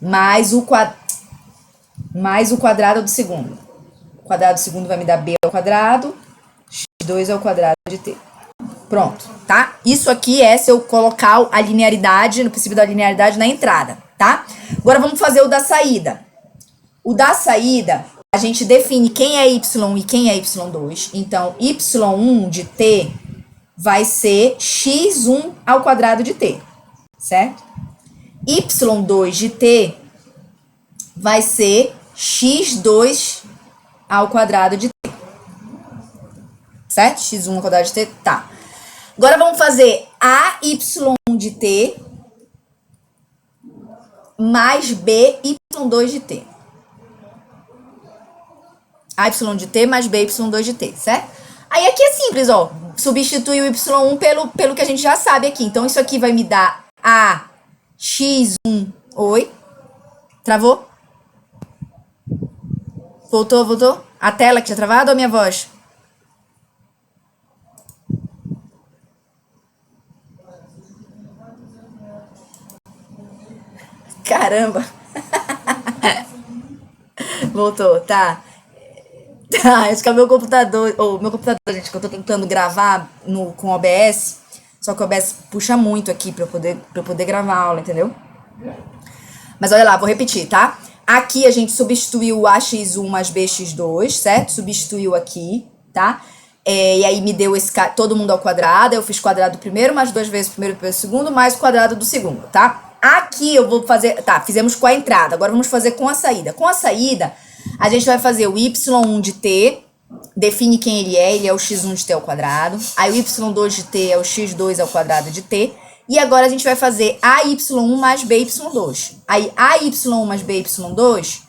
Mais o quadrado do segundo. O quadrado do segundo vai me dar b ao quadrado. x2 ao quadrado de t. Pronto, tá? Isso aqui é se eu colocar a linearidade, no princípio da linearidade na entrada, tá? Agora vamos fazer o da saída. O da saída, a gente define quem é y e quem é y2. Então, y1 de t vai ser x1 ao quadrado de t, certo? y2 de t vai ser x2 ao quadrado de t. Certo? x1 ao quadrado de t, tá. Agora vamos fazer a y de t mais b y2 de t. A y de t mais b y2 de t, certo? Aí aqui é simples, ó. Substitui o y1 pelo que a gente já sabe aqui. Então, isso aqui vai me dar a x1. Oi? Travou? Voltou, voltou? A tela que tinha travado ou a minha voz? Caramba. Voltou, tá. Tá, esse que é o meu computador. Ou meu computador, gente, que eu tô tentando gravar com o OBS. Só que o OBS puxa muito aqui pra eu poder gravar a aula, entendeu? Mas olha lá, vou repetir, tá? Aqui a gente substituiu o ax1 mais bx2, certo? Substituiu aqui, tá? E aí me deu todo mundo ao quadrado. Eu fiz quadrado do primeiro, mais 2 vezes o primeiro vezes o segundo, mais o quadrado do segundo, tá? Aqui eu vou fazer... Tá, fizemos com a entrada. Agora vamos fazer com a saída. Com a saída, a gente vai fazer o y1 de t. Define quem ele é o x1 de t ao quadrado. Aí o y2 de t é o x2 ao quadrado de t. E agora a gente vai fazer AY1 mais BY2. Aí AY1 mais BY2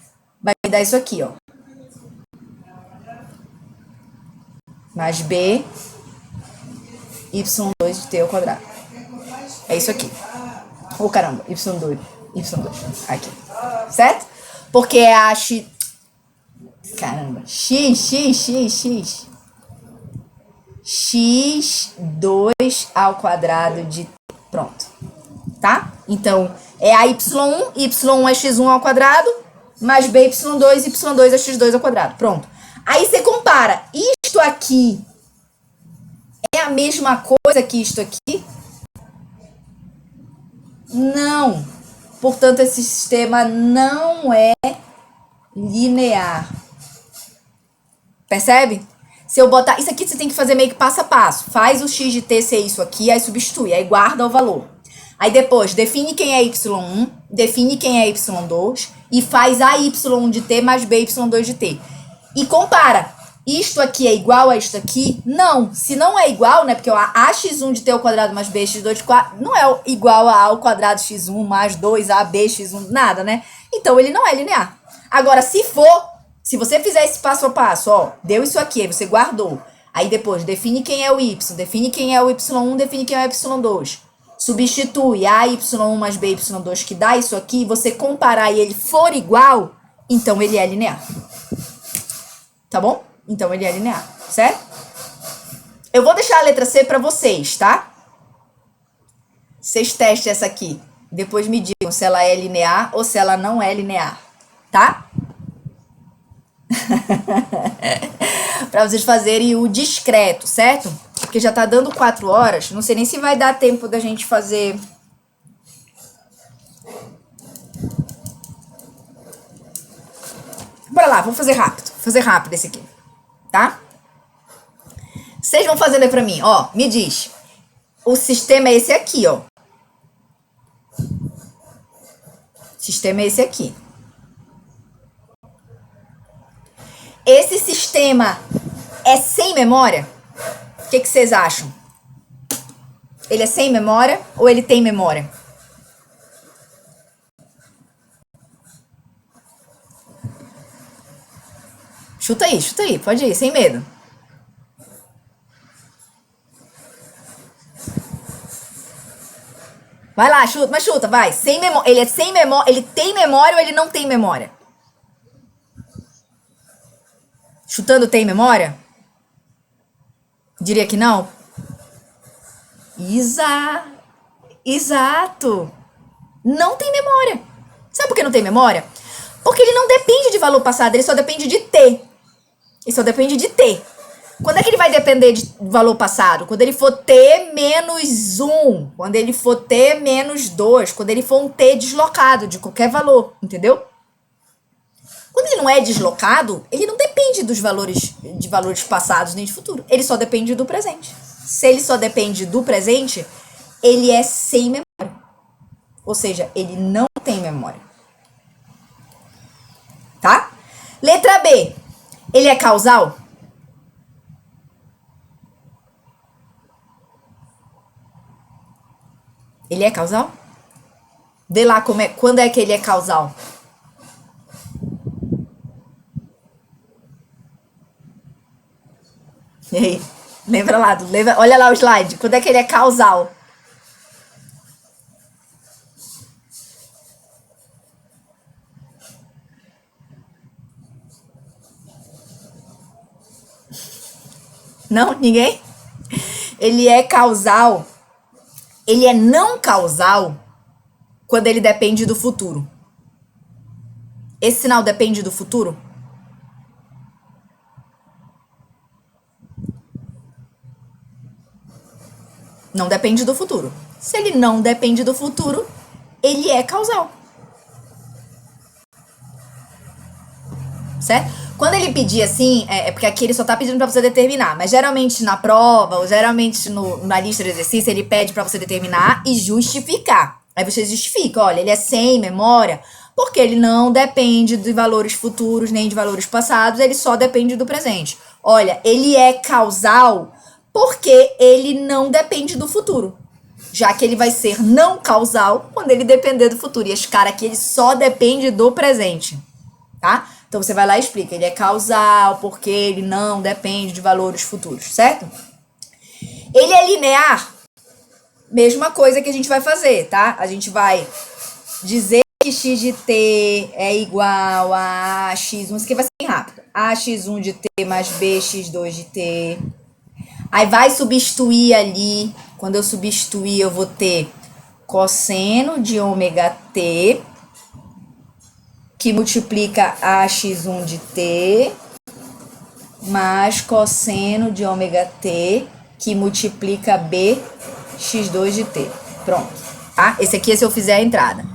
vai me dar isso aqui, ó. Mais B, Y2 de T ao quadrado. É isso aqui. Oh, caramba, Y2. Aqui. Certo? Porque é a X... Caramba. X2 ao quadrado de T. Pronto. Tá? Então, é a Y1 é x1 ao quadrado, mais BY2 é x2 ao quadrado. Pronto. Aí você compara. Isto aqui é a mesma coisa que isto aqui? Não. Portanto, esse sistema não é linear. Percebe? Se eu botar... Isso aqui você tem que fazer meio que passo a passo. Faz o x de t ser isso aqui, aí substitui, aí guarda o valor. Aí depois, define quem é y1, define quem é y2 e faz a y1 de t mais by2 de t. E compara. Isto aqui é igual a isto aqui? Não. Se não é igual, né? Porque a ax1 de t ao quadrado mais bx2 de quadrado não é igual a ao quadrado x1 mais 2abx1, nada, né? Então ele não é linear. Agora, se você fizer esse passo a passo, ó, deu isso aqui, aí você guardou. Aí depois, define quem é o y, define quem é o y1, define quem é o y2. Substitui a y1 mais by2 que dá isso aqui, você comparar e ele for igual, então ele é linear. Tá bom? Então ele é linear, certo? Eu vou deixar a letra C para vocês, tá? Vocês testem essa aqui. Depois me digam se ela é linear ou se ela não é linear, tá? Para vocês fazerem o discreto, certo? Porque já tá dando 4 horas. Não sei nem se vai dar tempo da gente fazer... Bora lá, vamos fazer rápido. Fazer rápido esse aqui, tá? Vocês vão fazer pra mim, ó. Me diz. O sistema é esse aqui, ó. O sistema é esse aqui. Esse sistema é sem memória? O que vocês acham? Ele é sem memória ou ele tem memória? Chuta aí, pode ir, sem medo. Vai lá, chuta, mas chuta, vai. Sem memória. Ele é sem memória, ele tem memória ou ele não tem memória? Chutando tem memória? Diria que não? Exato. Não tem memória. Sabe por que não tem memória? Porque ele não depende de valor passado, ele só depende de t. Ele só depende de t. Quando é que ele vai depender de valor passado? Quando ele for t menos 1, quando ele for t menos 2, quando ele for um t deslocado de qualquer valor, entendeu? Quando ele não é deslocado, ele não depende de valores passados nem de futuro. Ele só depende do presente. Se ele só depende do presente, ele é sem memória. Ou seja, ele não tem memória. Tá? Letra B. Ele é causal? Ele é causal? Vê lá quando é que ele é causal. E aí? Lembra lá, olha lá o slide. Quando é que ele é causal? Não? Ninguém? Ele é causal. Ele é não causal quando ele depende do futuro. Esse sinal depende do futuro? Não depende do futuro. Se ele não depende do futuro, ele é causal. Certo? Quando ele pedir assim, é porque aqui ele só tá pedindo pra você determinar. Mas geralmente na prova, ou geralmente na lista de exercício, ele pede pra você determinar e justificar. Aí você justifica, olha, ele é sem memória, porque ele não depende de valores futuros nem de valores passados, ele só depende do presente. Olha, ele é causal porque ele não depende do futuro. Já que ele vai ser não causal quando ele depender do futuro. E esse cara aqui, ele só depende do presente, tá? Então você vai lá e explica, ele é causal porque ele não depende de valores futuros, certo? Ele é linear, mesma coisa que a gente vai fazer, tá? A gente vai dizer que x de t é igual a x1, isso aqui vai ser bem rápido. Ax1 de t mais bx2 de t. Aí vai substituir ali, quando eu substituir eu vou ter cosseno de ômega t, que multiplica ax1 de t, mais cosseno de ômega t, que multiplica bx2 de t. Pronto, tá? Esse aqui é se eu fizer a entrada.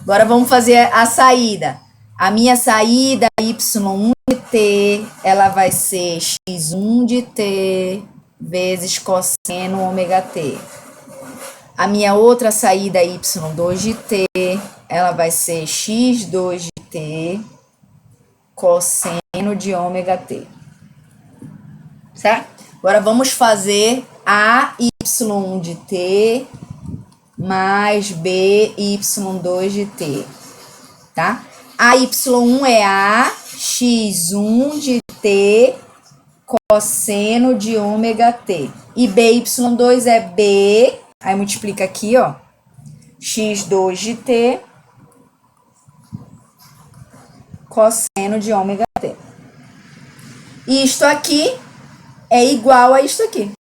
Agora vamos fazer a saída. A minha saída y1 de t, ela vai ser x1 de t vezes cosseno ômega t. A minha outra saída y2 de t, ela vai ser x2 de t cosseno de ômega t. Certo? Agora vamos fazer a y1 de t mais by2 de t, tá? A y1 é a x1 de t cosseno de ômega t. E by2 é b, aí multiplica aqui, ó, x2 de t cosseno de ômega t. E isto aqui é igual a isto aqui.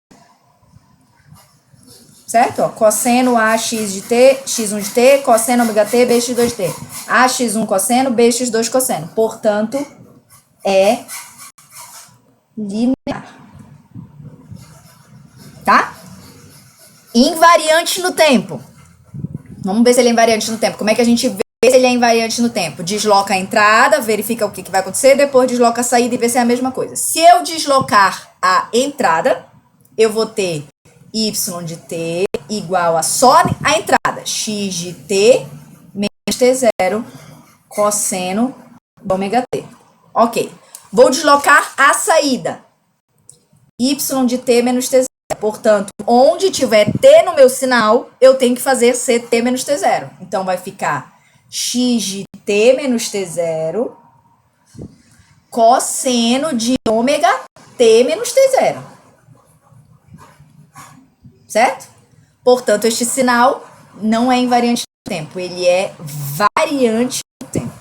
Certo? Ó, cosseno ax de t, x1 de t, cosseno ômega t, bx2 de t. Ax1 cosseno, bx2 cosseno. Portanto, é linear. Tá? Invariante no tempo. Vamos ver se ele é invariante no tempo. Como é que a gente vê se ele é invariante no tempo? Desloca a entrada, verifica o que vai acontecer, depois desloca a saída e vê se é a mesma coisa. Se eu deslocar a entrada, eu vou ter y de t igual a só a entrada, x de t menos t0 cosseno de ômega t. Ok. Vou deslocar a saída, y de t menos t0. Portanto, onde tiver t no meu sinal, eu tenho que fazer ser t menos t0. Então, vai ficar x de t menos t0 cosseno de ômega t menos t0. Certo? Portanto, este sinal não é invariante no tempo, ele é variante no tempo.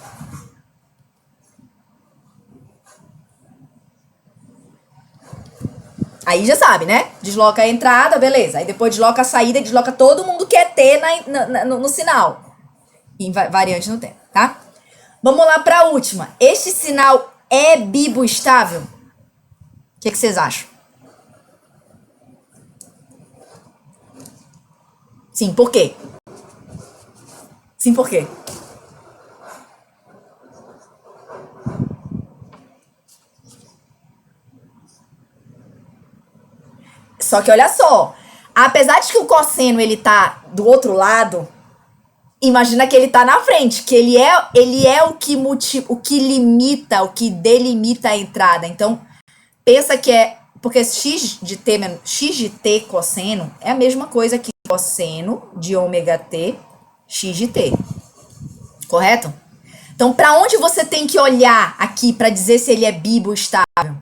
Aí já sabe, né? Desloca a entrada, beleza. Aí depois desloca a saída e desloca todo mundo que é T no sinal. Variante no tempo, tá? Vamos lá para a última. Este sinal é biboestável? O que vocês acham? Sim, por quê? Sim, por quê? Só que olha só, apesar de que o cosseno ele tá do outro lado, imagina que ele tá na frente, que ele é o que limita, o que delimita a entrada. Então, pensa que é porque x de t cosseno é a mesma coisa que cosseno de ômega t x de t. Correto? Então, para onde você tem que olhar aqui para dizer se ele é biboestável?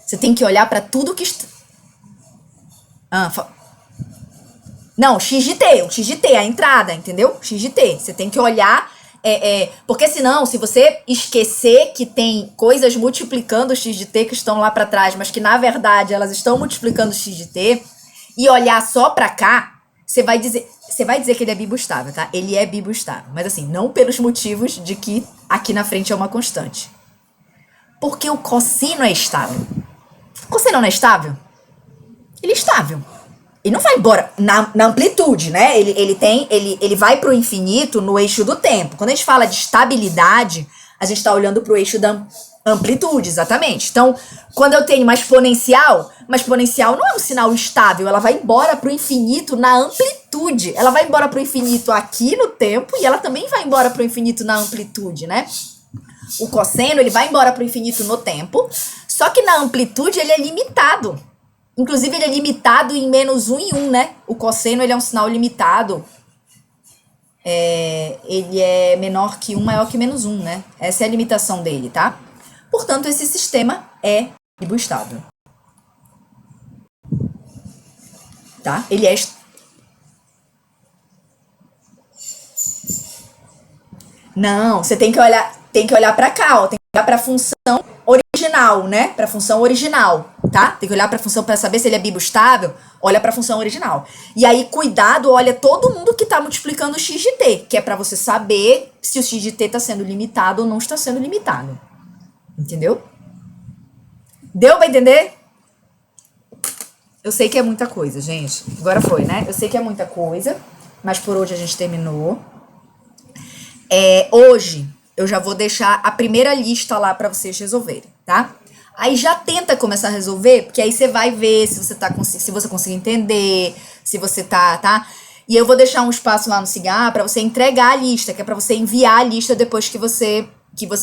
Você tem que olhar para tudo que está... Não, X de T, o X de T, a entrada, entendeu? X de T. Você tem que olhar, porque senão, se você esquecer que tem coisas multiplicando o X de T que estão lá para trás, mas que na verdade elas estão multiplicando o X de T, e olhar só para cá, você vai dizer que ele é biboestável, tá? Ele é biboestável, mas assim, não pelos motivos de que aqui na frente é uma constante. Porque o cosseno é estável. O cosseno não é estável? Ele é estável. Ele não vai embora na amplitude, né? Ele vai pro infinito no eixo do tempo. Quando a gente fala de estabilidade, a gente está olhando pro eixo da amplitude, exatamente. Então, quando eu tenho uma exponencial não é um sinal estável, ela vai embora pro infinito na amplitude. Ela vai embora pro infinito aqui no tempo e ela também vai embora pro infinito na amplitude, né? O cosseno, ele vai embora pro infinito no tempo, só que na amplitude ele é limitado. Inclusive, ele é limitado em -1 e 1, né? O cosseno, ele é um sinal limitado. Ele é menor que 1, maior que -1, né? Essa é a limitação dele, tá? Portanto, esse sistema é biboestável. Tá? Ele é... Não, você tem que olhar para cá, ó. Tem que olhar para a função original, né? Para a função original, tá? Tem que olhar para a função para saber se ele é biboestável. Olha para a função original. E aí, cuidado, olha todo mundo que tá multiplicando o x de t, que é para você saber se o x de t está sendo limitado ou não está sendo limitado. Entendeu? Deu para entender? Eu sei que é muita coisa, gente. Agora foi, né? Eu sei que é muita coisa, mas por hoje a gente terminou. Hoje eu já vou deixar a primeira lista lá para vocês resolverem, tá? Aí já tenta começar a resolver, porque aí você vai ver se você consegue entender, se você tá? E eu vou deixar um espaço lá no Cigar para você entregar a lista, que é para você enviar a lista depois que você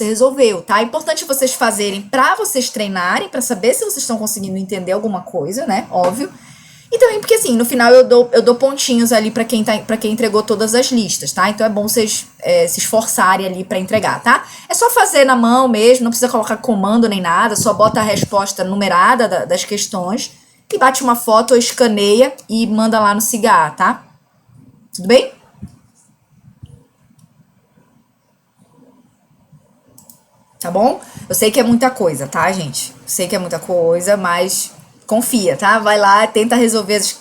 resolveu, tá? É importante vocês fazerem para vocês treinarem, para saber se vocês estão conseguindo entender alguma coisa, né? Óbvio. E também porque, assim, no final eu dou pontinhos ali para quem entregou todas as listas, tá? Então é bom vocês se esforçarem ali para entregar, tá? É só fazer na mão mesmo, não precisa colocar comando nem nada, só bota a resposta numerada das questões e bate uma foto ou escaneia e manda lá no Cigar, tá? Tudo bem? Tá bom? Eu sei que é muita coisa, tá, gente? Eu sei que é muita coisa, mas confia, tá? Vai lá, tenta resolver as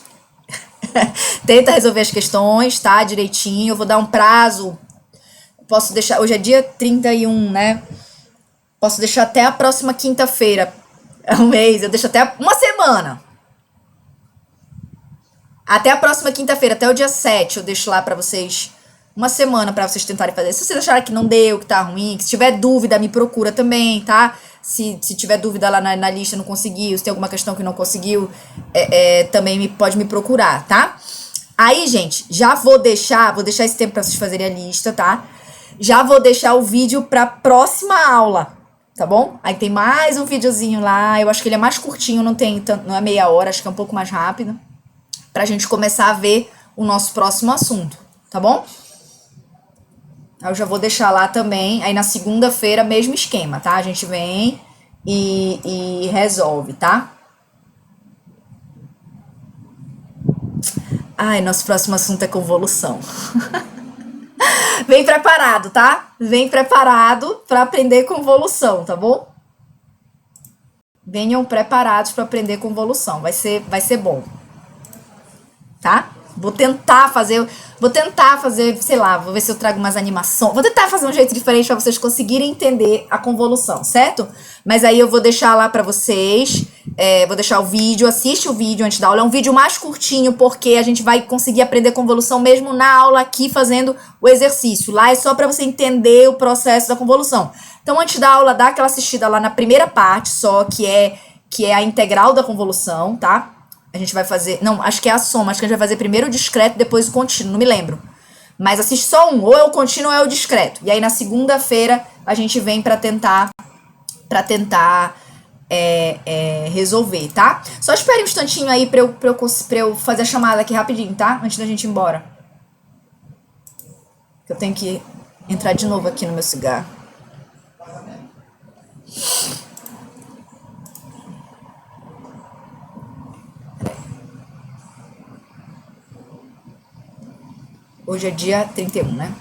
questões, tá? Direitinho. Eu vou dar um prazo. Posso deixar... Hoje é dia 31, né? Posso deixar até a próxima quinta-feira. É um mês. Eu deixo até uma semana. Até a próxima quinta-feira, até o dia 7, eu deixo lá pra vocês... Uma semana pra vocês tentarem fazer. Se vocês acharem que não deu, que tá ruim, que se tiver dúvida, me procura também, tá? Se tiver dúvida lá na lista, não conseguiu, se tem alguma questão que não conseguiu, também pode me procurar, tá? Aí, gente, já vou deixar esse tempo pra vocês fazerem a lista, tá? Já vou deixar o vídeo pra próxima aula, tá bom? Aí tem mais um videozinho lá, eu acho que ele é mais curtinho, não é meia hora, acho que é um pouco mais rápido, pra gente começar a ver o nosso próximo assunto, tá bom? Eu já vou deixar lá também. Aí na segunda-feira, mesmo esquema, tá? A gente vem e resolve, tá? Ai, nosso próximo assunto é convolução. Vem preparado, tá? Vem preparado para aprender convolução, tá bom? Venham preparados para aprender convolução. Vai ser bom. Tá? Vou tentar fazer, sei lá, vou ver se eu trago umas animações. Vou tentar fazer um jeito diferente para vocês conseguirem entender a convolução, certo? Mas aí eu vou deixar lá para vocês, vou deixar o vídeo, assiste o vídeo antes da aula. É um vídeo mais curtinho porque a gente vai conseguir aprender convolução mesmo na aula aqui fazendo o exercício. Lá é só para você entender o processo da convolução. Então antes da aula, dá aquela assistida lá na primeira parte só, que é a integral da convolução, tá? A gente vai fazer... Não, acho que é a soma. Acho que a gente vai fazer primeiro o discreto, depois o contínuo. Não me lembro. Mas assiste só um. Ou é o contínuo ou é o discreto. E aí, na segunda-feira, a gente vem pra tentar resolver, tá? Só espere um instantinho aí pra eu fazer a chamada aqui rapidinho, tá? Antes da gente ir embora. Eu tenho que entrar de novo aqui no meu cigarro. Hoje é dia 31, né?